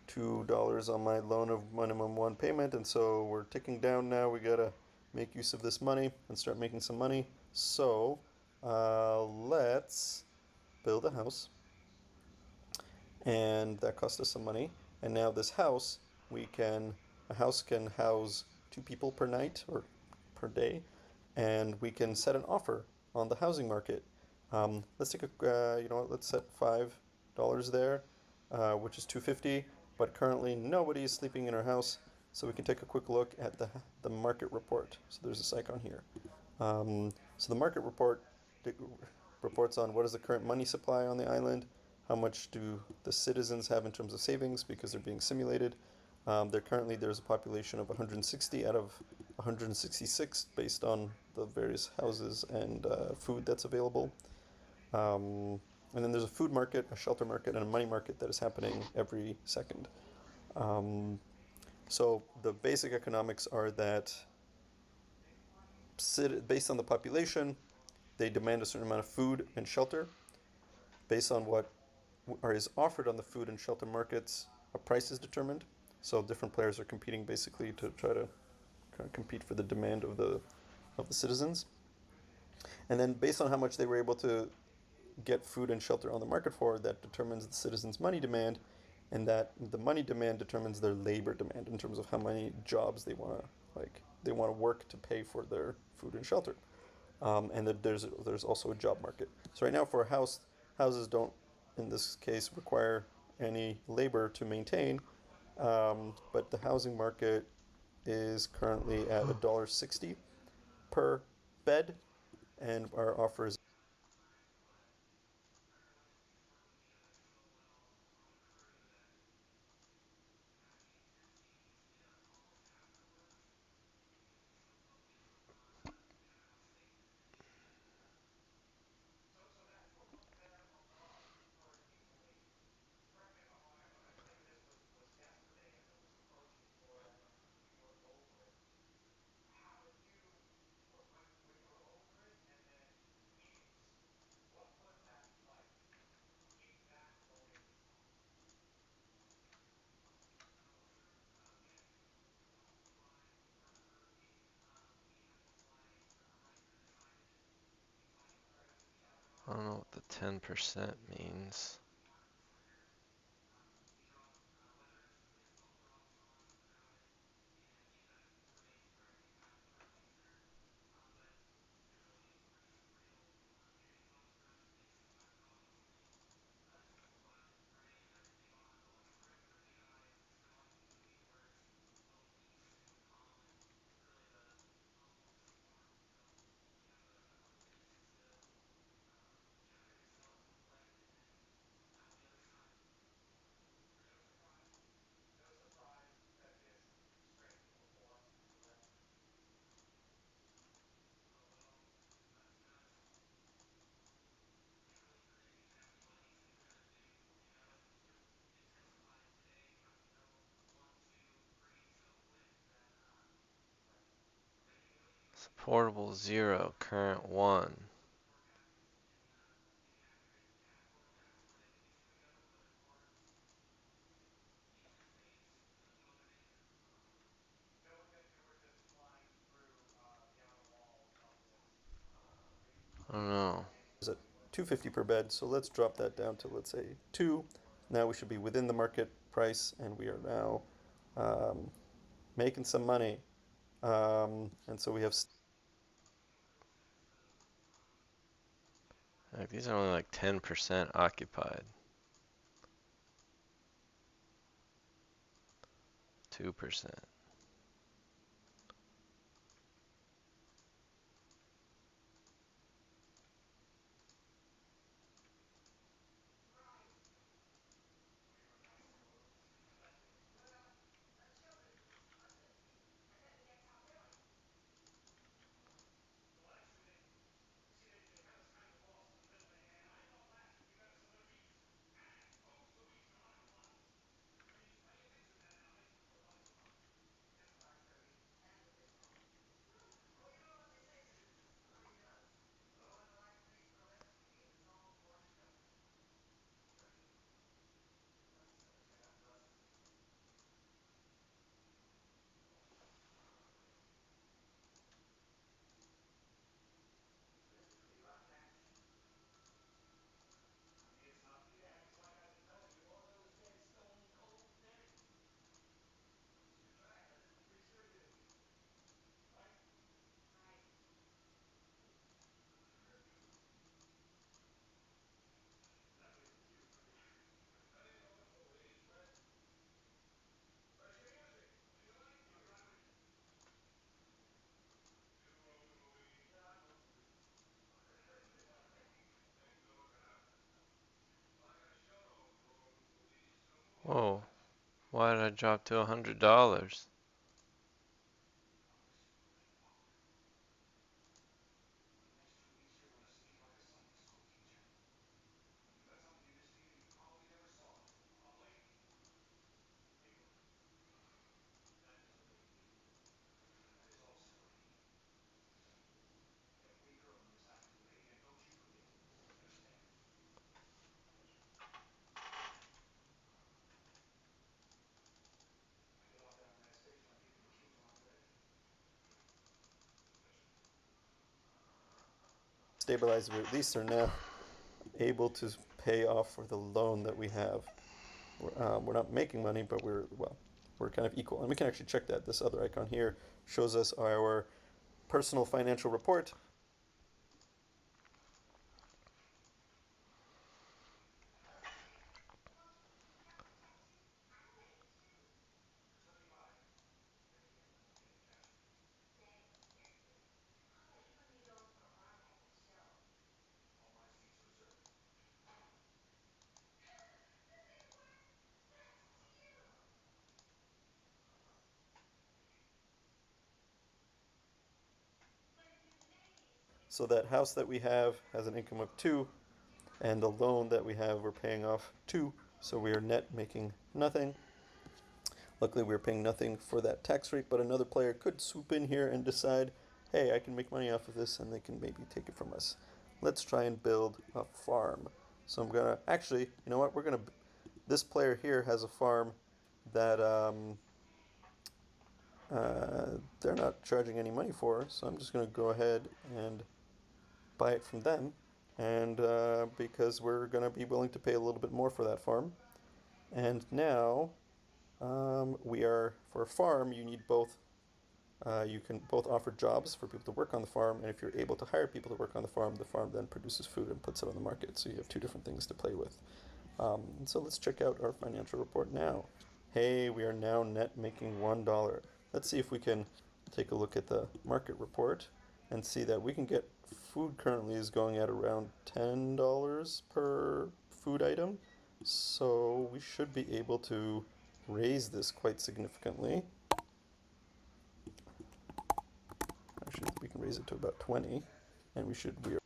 $2 on my loan of minimum one payment, and so we're ticking down now. We gotta make use of this money and start making some money. So let's build a house, and that cost us some money. And now this house, a house can house 2 people per night or per day, and we can set an offer on the housing market. Let's take you know what? Let's set $5 there, which is 250. But currently nobody is sleeping in our house, so we can take a quick look at the market report. So there's this icon here. So the market report reports on what is the current money supply on the island, how much do the citizens have in terms of savings because they're being simulated. There's a population of 160 out of 166 based on the various houses and food that's available. And then there's a food market, a shelter market, and a money market that is happening every second. Um, so the basic economics are that based on the population, they demand a certain amount of food and shelter. Based on what is offered on the food and shelter markets, a price is determined. So different players are competing basically to try to kind of compete for the demand of the citizens. And then based on how much they were able to get food and shelter on the market for, that determines the citizens' money demand, and that the money demand determines their labor demand in terms of how many jobs they want to work to pay for their food and shelter. And that there's also a job market. So right now for a house, houses don't in this case require any labor to maintain, but the housing market is currently at $1.60 per bed, and our offer is I don't know what the 10% means. Supportable 0, current 1. I don't know. Is at 250 per bed, so let's drop that down to, let's say, 2. Now we should be within the market price, and we are now um, making some money. And so we have Like, these are only like 10% occupied. 2%. Whoa, why did I drop to $100? stabilized. We at least are now able to pay off for the loan that we have. We're not making money, but we're kind of equal. And we can actually check that. This other icon here shows us our personal financial report. So that house that we have has an income of 2, and the loan that we have we're paying off 2. So we are net making nothing. Luckily, we're paying nothing for that tax rate, but another player could swoop in here and decide, hey, I can make money off of this, and they can maybe take it from us. Let's try and build a farm. So I'm gonna actually, you know what? This player here has a farm that they're not charging any money for, so I'm just gonna go ahead and buy it from them, and because we're going to be willing to pay a little bit more for that farm. And now we are, for a farm, you need both. You can both offer jobs for people to work on the farm, and if you're able to hire people to work on the farm then produces food and puts it on the market. So you have two different things to play with. So let's check out our financial report now. Hey, we are now net making $1. Let's see if we can take a look at the market report and see that we can get food currently is going at around $10 per food item. So we should be able to raise this quite significantly. Actually, we can raise it to about 20, and we are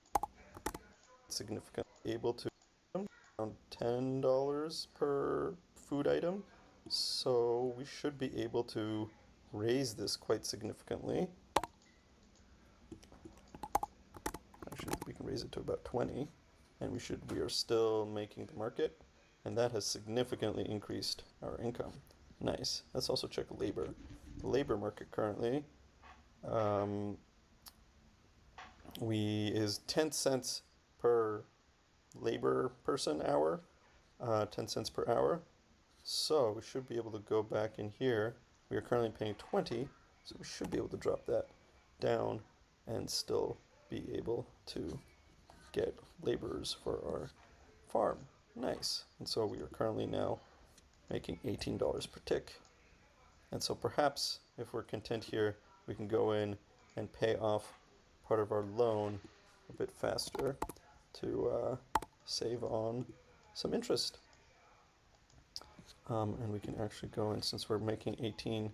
significantly able to around $10 per food item. So we should be able to raise this quite significantly. Actually, we can raise it to about 20, and we are still making the market, and that has significantly increased our income. Nice. Let's also check labor. The labor market currently we is 10 cents per labor person hour, 10 cents per hour. So we should be able to go back in here. We are currently paying 20, so we should be able to drop that down and still be able to get laborers for our farm. Nice. And so we are currently now making $18 per tick. And so perhaps if we're content here, we can go in and pay off part of our loan a bit faster to save on some interest. And we can actually go in, since we're making 18,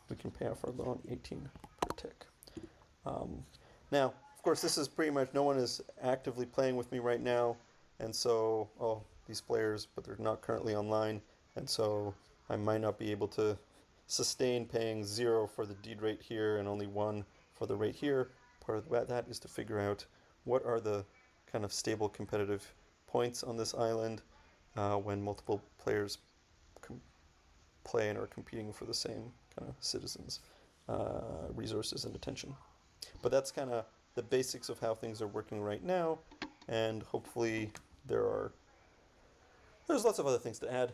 we can pay off our loan 18 per tick. Now, of course, this is pretty much, no one is actively playing with me right now, and so, these players, but they're not currently online, and so I might not be able to sustain paying 0 for the deed rate here and only 1 for the rate here. Part of that is to figure out what are the kind of stable competitive points on this island when multiple players play and are competing for the same kind of citizens, resources, and attention. But that's kind of the basics of how things are working right now, and hopefully there's lots of other things to add.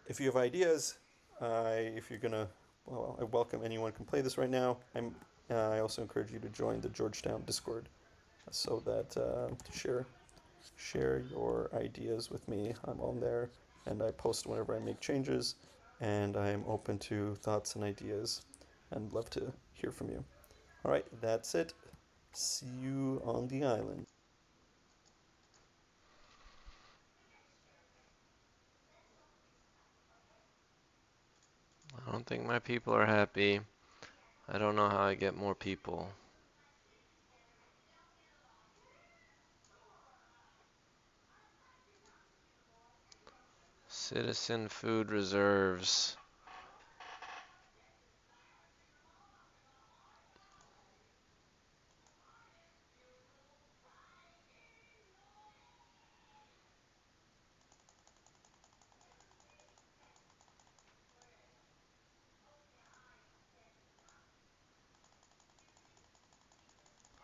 If you have ideas, if you're gonna, well, I welcome anyone who can play this right now. I also encourage you to join the Georgetown Discord so that to share your ideas with me. I'm on there, and I post whenever I make changes, and I'm open to thoughts and ideas, and love to hear from you. All right, that's it. See you on the island. I don't think my people are happy. I don't know how I get more people. Citizen food reserves.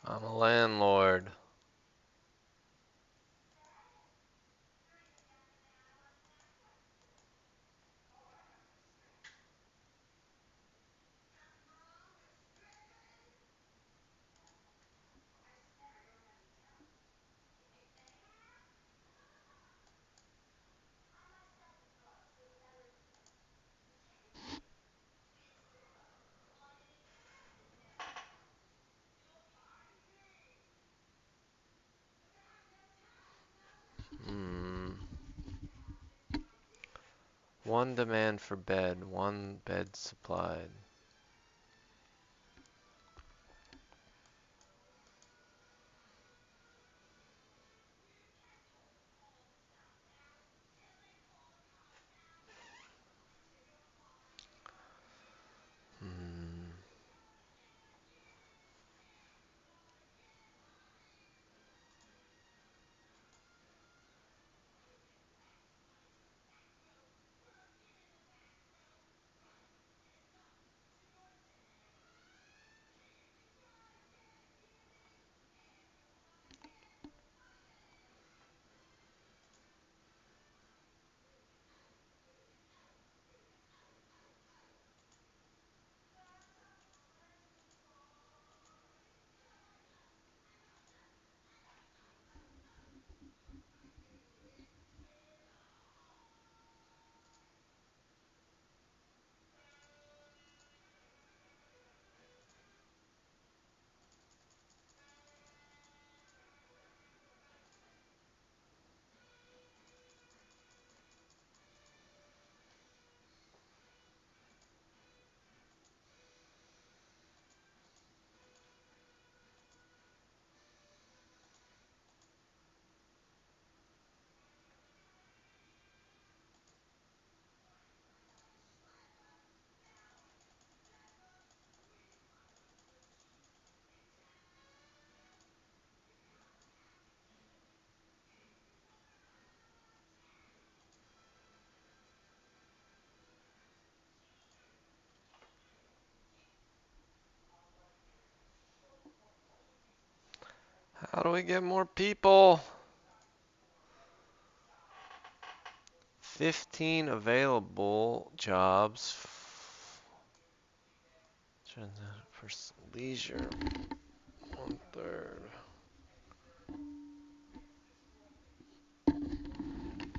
I'm a landlord. Hmm. One demand for bed, one bed supplied. Hmm. How do we get more people? 15 available jobs. For leisure, one third.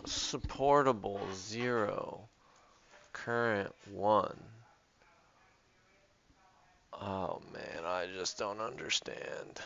Supportable, 0. Current, 1. Oh man, I just don't understand.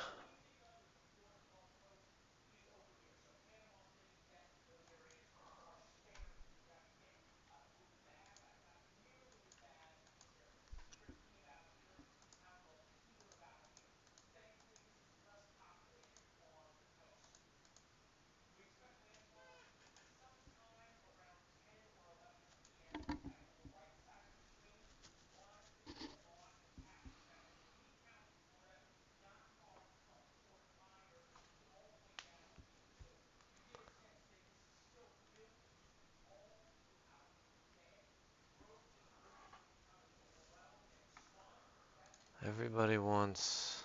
Everybody wants.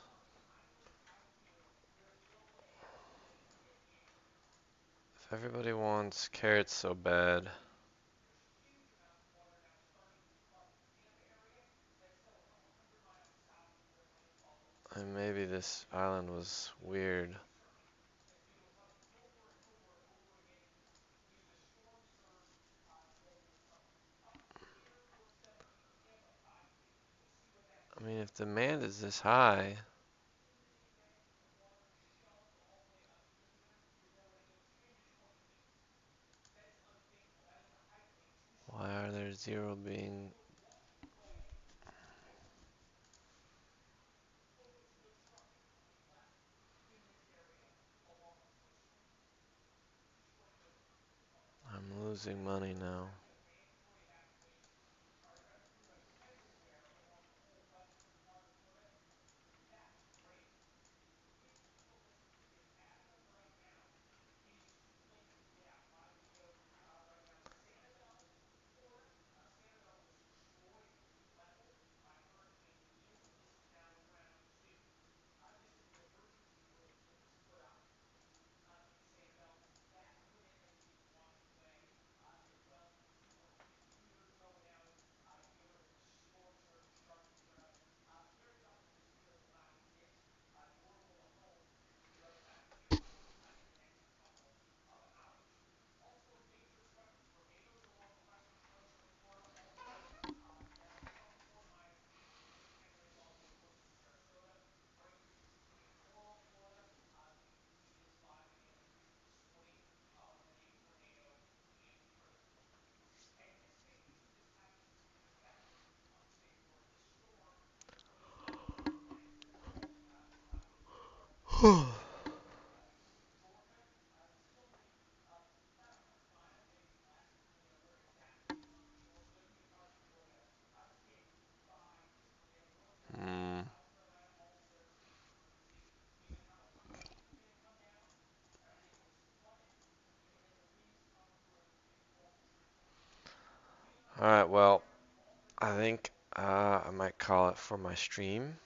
If everybody wants carrots so bad, and maybe this island was weird. I mean, if demand is this high, why are there 0 being. I'm losing money now. Hmm. Alright, well, I think I might call it for my stream.